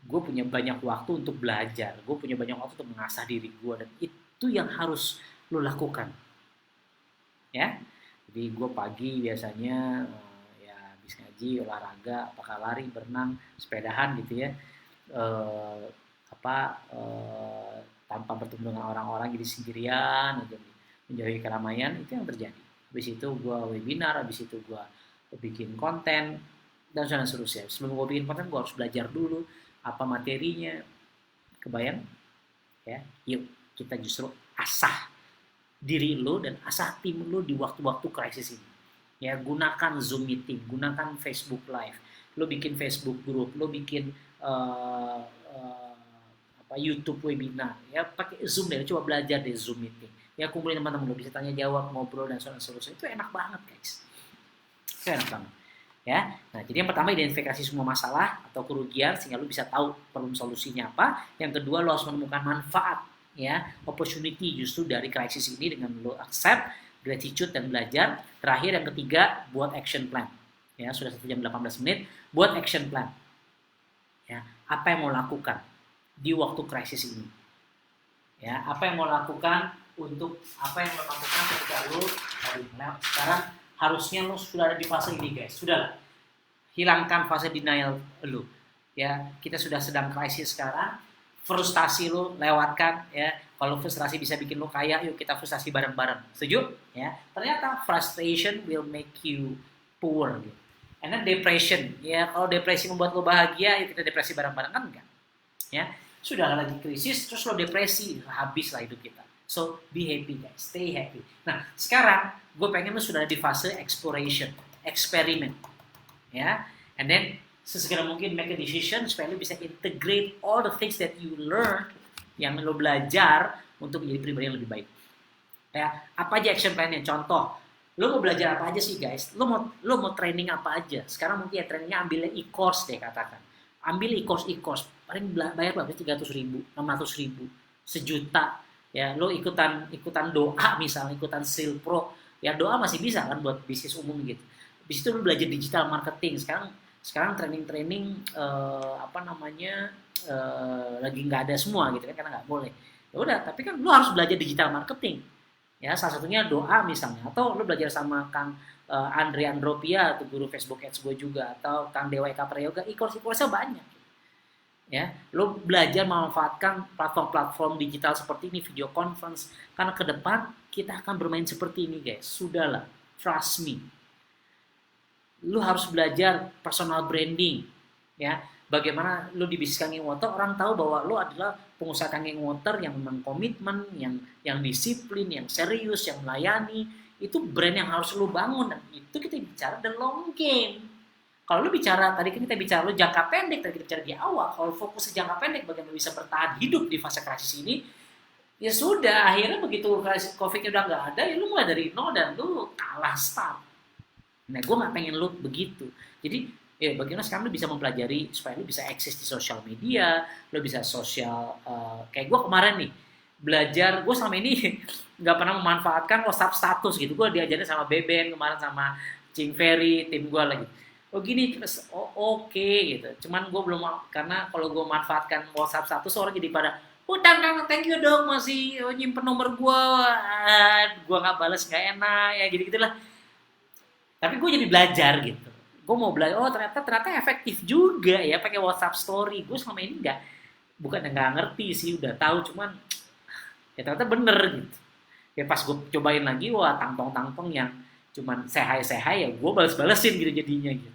gue punya banyak waktu untuk belajar, gue punya banyak waktu untuk mengasah diri gue, dan itu yang harus lo lakukan. Ya, jadi gue pagi biasanya ya habis ngaji, olahraga, apakah lari, berenang, sepedahan gitu ya, tanpa bertemu dengan orang-orang, jadi sendirian, menjauhi keramaian, itu yang terjadi. Habis itu gue webinar, habis itu gue bikin konten, dan seterusnya. Sebelum gue bikin konten, gue harus belajar dulu apa materinya. Kebayang? Ya, yuk kita justru asah diri lo dan asah tim lo di waktu-waktu krisis ini. Ya, gunakan Zoom meeting, gunakan Facebook Live. Lo bikin Facebook group, lo bikin YouTube webinar. Ya, pakai Zoom deh, coba belajar deh Zoom meeting. Ya kumpulin teman-teman, lo bisa tanya jawab, ngobrol dan seterusnya. Itu enak banget guys, itu enak banget ya. Nah jadi yang pertama identifikasi semua masalah atau kerugian sehingga lo bisa tahu perlu solusinya apa. Yang kedua lo harus menemukan manfaat ya, opportunity justru dari krisis ini dengan lo accept, gratitude dan belajar. Terakhir yang ketiga, buat action plan ya. Sudah 1 jam 18 menit, buat action plan ya. Apa yang mau lakukan di waktu krisis ini ya, apa yang mau lakukan untuk apa yang lo lakukan ketika lo tadi. Nah, sekarang harusnya lo sudah ada di fase ini guys, sudah hilangkan fase denial lo ya. Kita sudah sedang krisis sekarang, frustasi lo lewatkan ya. Kalau frustrasi bisa bikin lo kaya, yuk kita frustasi bareng-bareng, setuju ya. Ternyata frustration will make you poor gitu. And then depression ya, kalau depresi membuat lo bahagia, yuk kita depresi bareng-bareng, kan enggak ya. Sudah lagi krisis terus lo depresi, habislah hidup kita. So, be happy guys, stay happy. Nah, sekarang gue pengen lu sudah di fase exploration, eksperimen, ya. And then, sesegera mungkin make a decision supaya lu bisa integrate all the things that you learn, yang lu belajar untuk menjadi pribadi yang lebih baik. Ya, apa aja action plan-nya? Contoh, lu mau belajar apa aja sih guys? Lu mau training apa aja? Sekarang mungkin ya trainingnya ambilnya e-course deh katakan. Ambil e-course, paling bayar berapa? 300.000, 600.000, sejuta. Ya, lo ikutan doa misalnya, ikutan Skill Pro. Ya doa masih bisa kan buat bisnis umum gitu. Habis itu lo belajar digital marketing. Sekarang training lagi nggak ada semua gitu kan karena nggak boleh. Ya udah, tapi kan lo harus belajar digital marketing. Ya, salah satunya doa misalnya, atau lo belajar sama Kang Andre Andropia atau guru Facebook Ads gue juga, atau Kang Dewa Eka Prayoga, e-course-nya banyak. Ya, lo belajar memanfaatkan platform-platform digital seperti ini, video conference, karena ke depan kita akan bermain seperti ini guys. Sudahlah, trust me. Lo harus belajar personal branding, ya. Bagaimana lo di bisnis Kanging Water, orang tahu bahwa lo adalah pengusaha Kanging Water yang memang komitmen, yang disiplin, yang serius, yang melayani. Itu brand yang harus lo bangun, dan itu kita bicara the long game. Kalau lu bicara, tadi kan kita bicara lu jangka pendek, tadi kita bicara di awal, kalau fokus ke jangka pendek bagaimana bisa bertahan hidup di fase krisis ini, ya sudah, akhirnya begitu COVID-nya udah nggak ada, ya lu mulai dari nol dan lu kalah start. Nah, gue nggak pengen lu begitu. Jadi, ya bagaimana sekarang lu bisa mempelajari supaya lu bisa eksis di sosial media, lu bisa kayak gue kemarin nih, belajar, gue selama ini nggak pernah memanfaatkan WhatsApp status gitu, gue diajarin sama Beben kemarin sama Cing Ferry, tim gue lagi. Oh gini terus oke gitu, cuman gue belum, karena kalau gue manfaatkan WhatsApp status orang jadi pada thank you dong masih nyimpen nomor gue nggak balas nggak enak ya gitu gitulah. Tapi gue jadi belajar gitu, gue mau belajar, oh ternyata efektif juga ya pakai WhatsApp Story. Gue selama ini bukan nggak ngerti sih, udah tahu, cuman ya ternyata bener gitu. Ya pas gue cobain lagi, wah tampong yang cuman say hi ya gue balesin gitu jadinya gitu.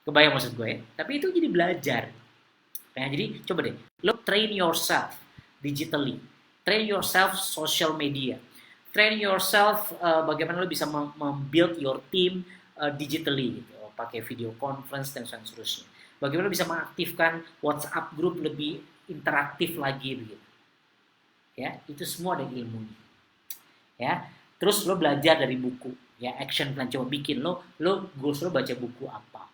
Kebayang maksud gue ya? Tapi itu jadi belajar. Nah, jadi coba deh, lo train yourself digitally, train yourself social media, train yourself bagaimana lo bisa membuild your team digitally, gitu, pakai video conference dan seterusnya. Bagaimana lo bisa mengaktifkan WhatsApp group lebih interaktif lagi, begitu. Ya, itu semua ada ilmunya. Ya, terus lo belajar dari buku, ya action plan, coba bikin lo goals lo baca buku apa.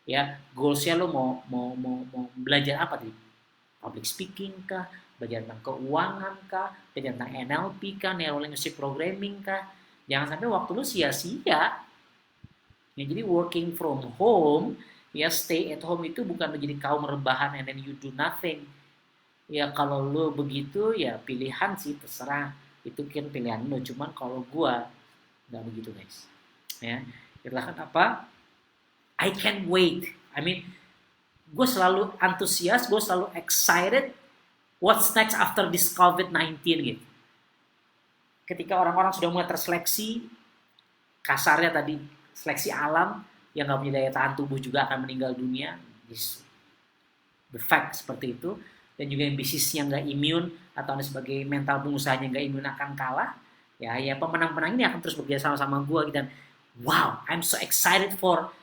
Ya, goalsnya lo mau belajar apa tadi? Public speaking kah? Belajar tentang keuangan kah? Belajar tentang NLP kah? Neuro Linguistic Programming kah? Jangan sampai waktu lo sia-sia. Ya, jadi working from home, ya stay at home itu bukan menjadi kaum rebahan and then you do nothing. Ya kalau lo begitu ya pilihan sih, terserah. Itu kan pilihan lo. Cuman kalau gua nggak begitu guys. Ya, itulah kenapa I can't wait. I mean, gue selalu antusias, gue selalu excited. What's next after this COVID-19 gitu. Ketika orang-orang sudah mulai terseleksi, kasarnya tadi seleksi alam, yang nggak punya daya tahan tubuh juga akan meninggal dunia. The fact seperti itu. Dan juga yang bisnisnya nggak imun atau sebagai mental pengusahanya nggak imun akan kalah. Ya pemenang-pemenang ini akan terus bekerja sama gue. Dan wow, I'm so excited for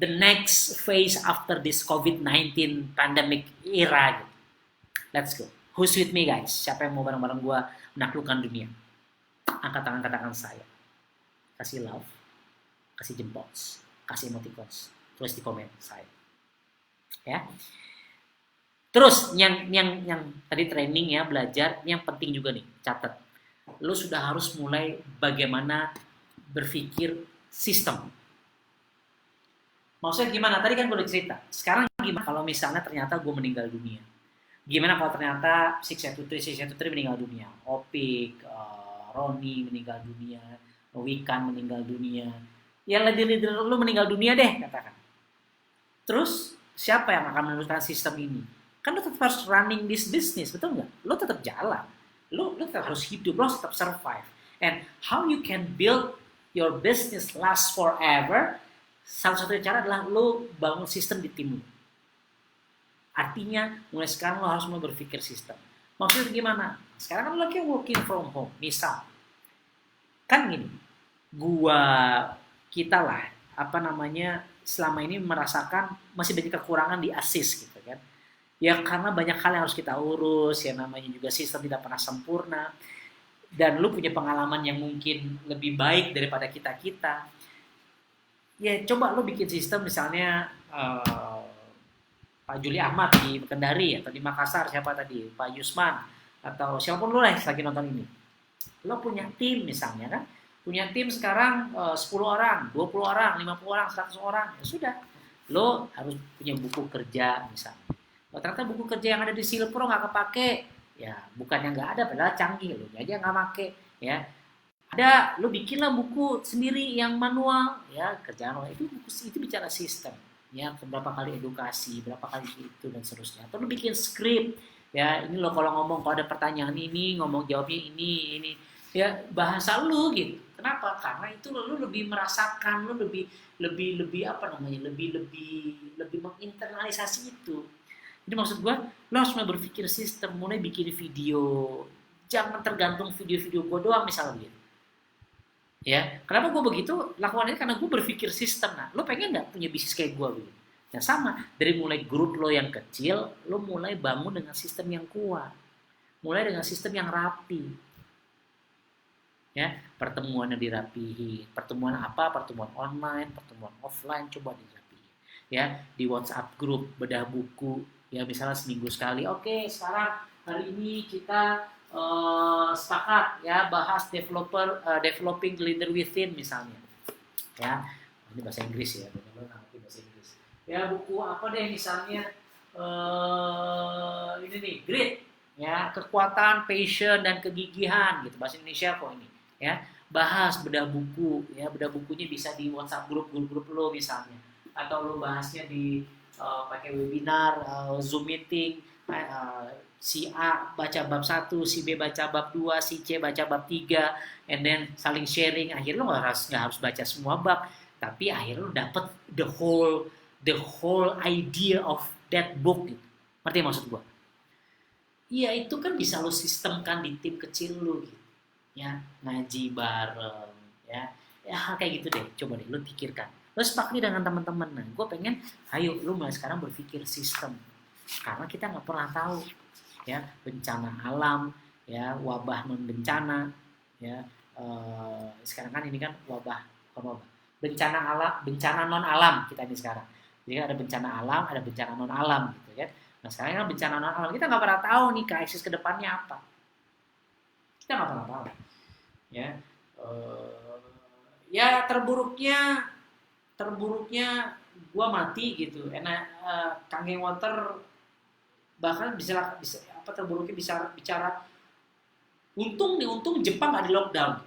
the next phase after this COVID-19 pandemic era. Let's go. Who's with me guys? Siapa yang mau bareng-bareng gue menaklukkan dunia? Angkat tangan, katakan saya. Kasih love, kasih jempol, kasih emoticons, tulis di komen saya. Ya. Terus yang tadi training ya, belajar, yang penting juga nih, catat. Lo sudah harus mulai bagaimana berpikir sistem. Maksudnya gimana? Tadi kan gue udah cerita. Sekarang gimana kalau misalnya ternyata gue meninggal dunia? Gimana kalau ternyata 613 meninggal dunia? Opik, Roni meninggal dunia, Wikan meninggal dunia. Ya leader lu meninggal dunia deh katakan. Terus siapa yang akan meneruskan sistem ini? Kan lu tetap harus running this business, betul nggak? Lu tetap jalan. Lu tetap harus hidup, lu tetap survive. And how you can build your business last forever? Salah satu cara adalah lo bangun sistem di tim lo. Artinya mulai sekarang lo harus mulai berpikir sistem. Maksudnya gimana? Sekarang kan lagi working from home. Misal, kan gini, gua kita lah apa namanya selama ini merasakan masih banyak kekurangan di assist gitu kan. Ya karena banyak hal yang harus kita urus, ya namanya juga sistem tidak pernah sempurna. Dan lu punya pengalaman yang mungkin lebih baik daripada kita-kita. Ya coba lu bikin sistem misalnya Pak Juli Ahmad di Kendari atau di Makassar siapa tadi Pak Yusman atau siapapun lu lah yang lagi nonton ini lo punya tim misalnya kan punya tim sekarang 10 orang 20 orang 50 orang 100 orang ya sudah lo harus punya buku kerja misalnya lo ternyata buku kerja yang ada di Silpro nggak kepake ya bukannya nggak ada padahal canggih lo aja nggak make ya ada lo bikinlah buku sendiri yang manual ya kerjaan lo itu bicara sistem ya berapa kali edukasi berapa kali itu dan seterusnya atau lo bikin skrip ya ini lo kalau ngomong kalau ada pertanyaan ini ngomong jawabnya ini ya bahasa lu gitu kenapa karena itu lu lebih merasakan lu lebih apa namanya lebih menginternalisasi itu jadi maksud gua lo harus mulai berpikir sistem mulai bikin video jangan tergantung video-video gua doang misalnya gitu ya kenapa gue begitu lakukan ini karena gue berpikir sistem nah lo pengen nggak punya bisnis kayak gue gitu ya sama dari mulai grup lo yang kecil lo mulai bangun dengan sistem yang kuat mulai dengan sistem yang rapi ya pertemuannya dirapihi pertemuan apa pertemuan online pertemuan offline coba dirapihi ya di WhatsApp grup bedah buku ya misalnya seminggu sekali oke sekarang hari ini kita sepakat ya bahas developing leader within misalnya ya ini bahasa Inggris ya benar-benar nanti bahasa Inggris ya buku apa deh misalnya ini nih grit ya kekuatan passion dan kegigihan gitu bahasa Indonesia kok ini ya bahas bedah buku ya bedah bukunya bisa di WhatsApp grup lo misalnya atau lo bahasnya di pakai webinar Zoom meeting si A baca bab 1, si B baca bab 2, si C baca bab 3, and then saling sharing. Akhirnya lo nggak harus baca semua bab, tapi akhirnya lo dapet the whole idea of that book gitu. Ngerti maksud gua? Iya itu kan bisa lo sistemkan di tim kecil lo gitu. Ya, ngaji bareng ya. Ya hal kayak gitu deh. Coba deh lo pikirkan. Lo sepakat dengan teman-teman. Nah, gue pengen ayo lo mulai sekarang berpikir sistem. Karena kita nggak pernah tahu ya bencana alam ya wabah non bencana ya sekarang kan ini kan wabah bencana alam bencana non alam kita ini sekarang jadi ada bencana alam ada bencana non alam gitu ya nah sekarang kan bencana non alam kita nggak pernah tahu nih krisis kedepannya apa kita nggak pernah tahu ya ya terburuknya gua mati gitu enak Kangen Water bahkan bisa apa terburuknya bisa bicara untung Jepang nggak di lockdown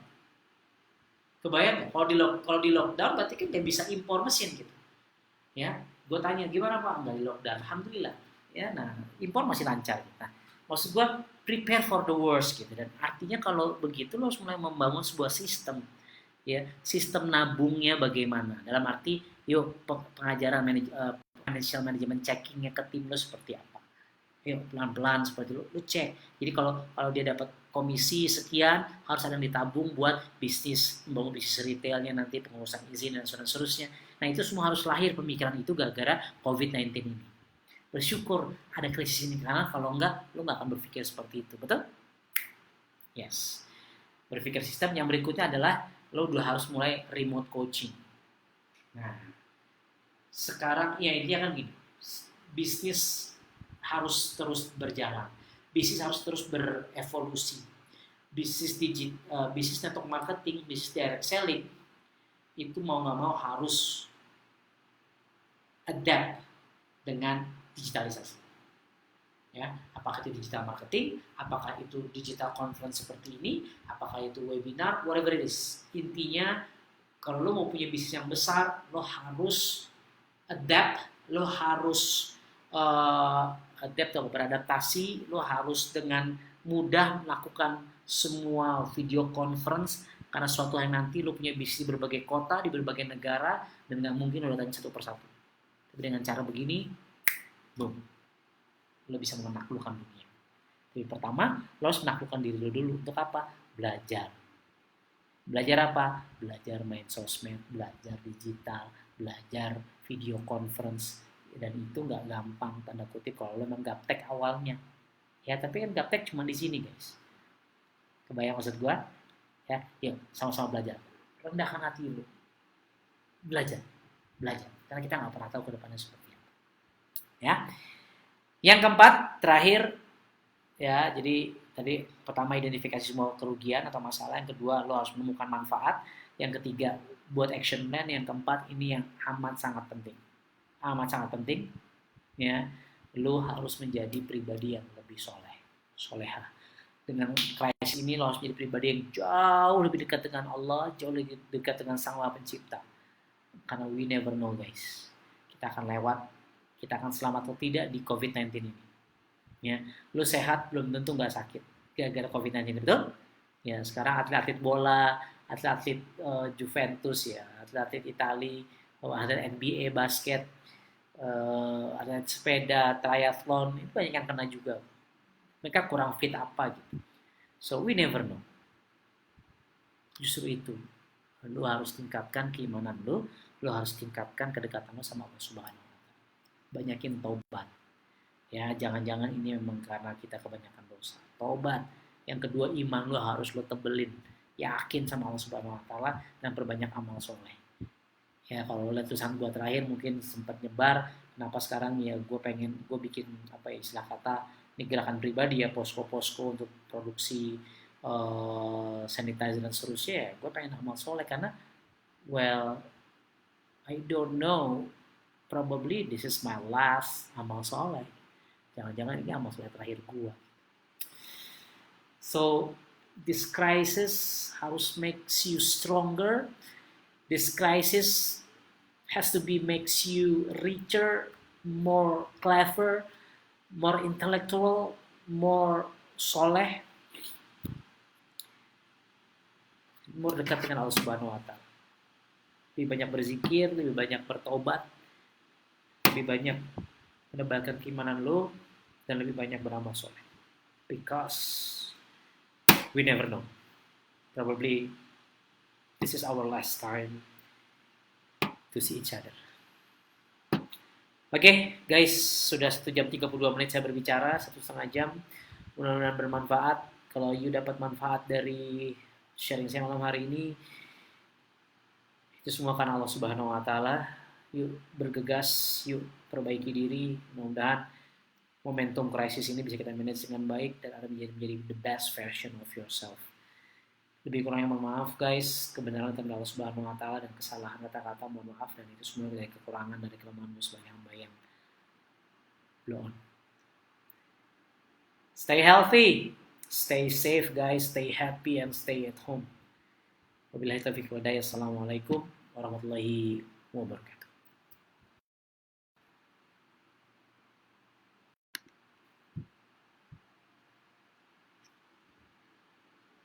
kebayang nggak kalau di lockdown berarti kan nggak bisa impor mesin gitu ya gue tanya gimana pak nggak di lockdown alhamdulillah ya nah impor masih lancar nah maksud gue prepare for the worst gitu dan artinya kalau begitu lo harus mulai membangun sebuah sistem ya sistem nabungnya bagaimana dalam arti yuk pengajaran financial management checkingnya ke tim lo seperti apa yuk pelan-pelan seperti lu cek. Jadi kalau dia dapat komisi sekian harus ada yang ditabung buat bisnis membangun bisnis retailnya nanti pengurusan izin dan seterusnya. Nah itu semua harus lahir pemikiran itu gara-gara COVID-19 ini. Bersyukur ada krisis ini karena kalau enggak lu nggak akan berpikir seperti itu, betul? Yes. Berpikir sistem yang berikutnya adalah lo udah harus mulai remote coaching. Nah sekarang ya intinya kan gini bisnis harus terus berjalan. Bisnis harus terus berevolusi. Bisnis network marketing, bisnis direct selling itu mau nggak mau harus adapt dengan digitalisasi. Ya, apakah itu digital marketing, apakah itu digital conference seperti ini, apakah itu webinar, whatever it is. Intinya kalau lo mau punya bisnis yang besar, lo harus adapt, lo harus adapt atau beradaptasi, lo harus dengan mudah melakukan semua video conference karena suatu hari nanti lo punya bisnis di berbagai kota, di berbagai negara dan nggak mungkin lo datang satu persatu. Tapi dengan cara begini, boom, lo bisa menaklukkan dunia. Jadi pertama, lo harus menaklukkan diri lo dulu. Untuk apa? Belajar. Belajar apa? Belajar main sosmed, belajar digital, belajar video conference. Dan itu nggak gampang, tanda kutip, kalau lo memang gaptek awalnya. Ya, tapi kan gaptek cuma di sini, guys. Kebayang maksud gua? Ya, yuk, sama-sama belajar. Rendahkan hati lo. Belajar. Belajar. Karena kita nggak pernah tahu ke depannya seperti apa. Ya. Yang keempat, terakhir, ya, jadi tadi pertama identifikasi semua kerugian atau masalah, yang kedua lo harus menemukan manfaat, yang ketiga buat action plan, yang keempat ini yang amat sangat penting, ya, lo harus menjadi pribadi yang lebih soleha. Dengan krisis ini lo harus menjadi pribadi yang jauh lebih dekat dengan Allah, jauh lebih dekat dengan Sang Maha Pencipta, karena we never know, guys, kita akan lewat, kita akan selamat atau tidak di COVID-19 ini. Ya, lu sehat belum tentu nggak sakit gara-gara COVID-19, betul? Ya, sekarang atlet-atlet bola, atlet-atlet Juventus, ya, atlet-atlet Itali, atlet NBA basket, atlet sepeda, triathlon, itu banyak yang kena juga. Mereka kurang fit apa gitu. So we never know. Justru itu, lu harus tingkatkan keimanan lu harus tingkatkan kedekatan lu sama Allah Subhanahu wa taala. Banyakin taubat. Ya, jangan-jangan ini memang karena kita kebanyakan dosa. Taubat. Yang kedua, iman lo harus lo tebelin. Yakin sama Allah Subhanahu wa taala dan perbanyak amal soleh. Ya, kalau lihat tulisan gue terakhir mungkin sempat nyebar, kenapa sekarang ya gue bikin apa ya, istilah kata ini gerakan pribadi ya, posko-posko untuk produksi sanitizer dan seterusnya, ya gue pengen amal soleh karena well, I don't know, probably this is my last amal soleh. Jangan-jangan ini amal soleh terakhir gue. So this crisis harus makes you stronger. This crisis has to be makes you richer, more clever, more intellectual, more soleh, more dekat dengan Allah Subhanahu wa taala. Lebih banyak berzikir, lebih banyak bertobat, lebih banyak menebalkan keimanan lo, dan lebih banyak beramal soleh. Because we never know. Probably this is our last time to see each other. Oke, guys, sudah 1 jam 32 menit saya berbicara, 1,5 jam. Mudah-mudahan bermanfaat. Kalau you dapat manfaat dari sharing saya malam hari ini, itu semua karena Allah Subhanahu wa taala. Yuk bergegas, yuk perbaiki diri. Mudah-mudahan momentum krisis ini bisa kita manage dengan baik dan ada menjadi the best version of yourself. Lebih kurangnya mohon maaf, guys. Kebenaran tentang Allah Subhanahu wa taala dan kesalahan kata-kata mohon maaf, dan itu semua dari kekurangan dari kelemahan sebagai hamba yang blow on. Stay healthy, stay safe, guys, stay happy and stay at home. Wabillahi taufiq wal hidayah. Assalamualaikum warahmatullahi wabarakatuh.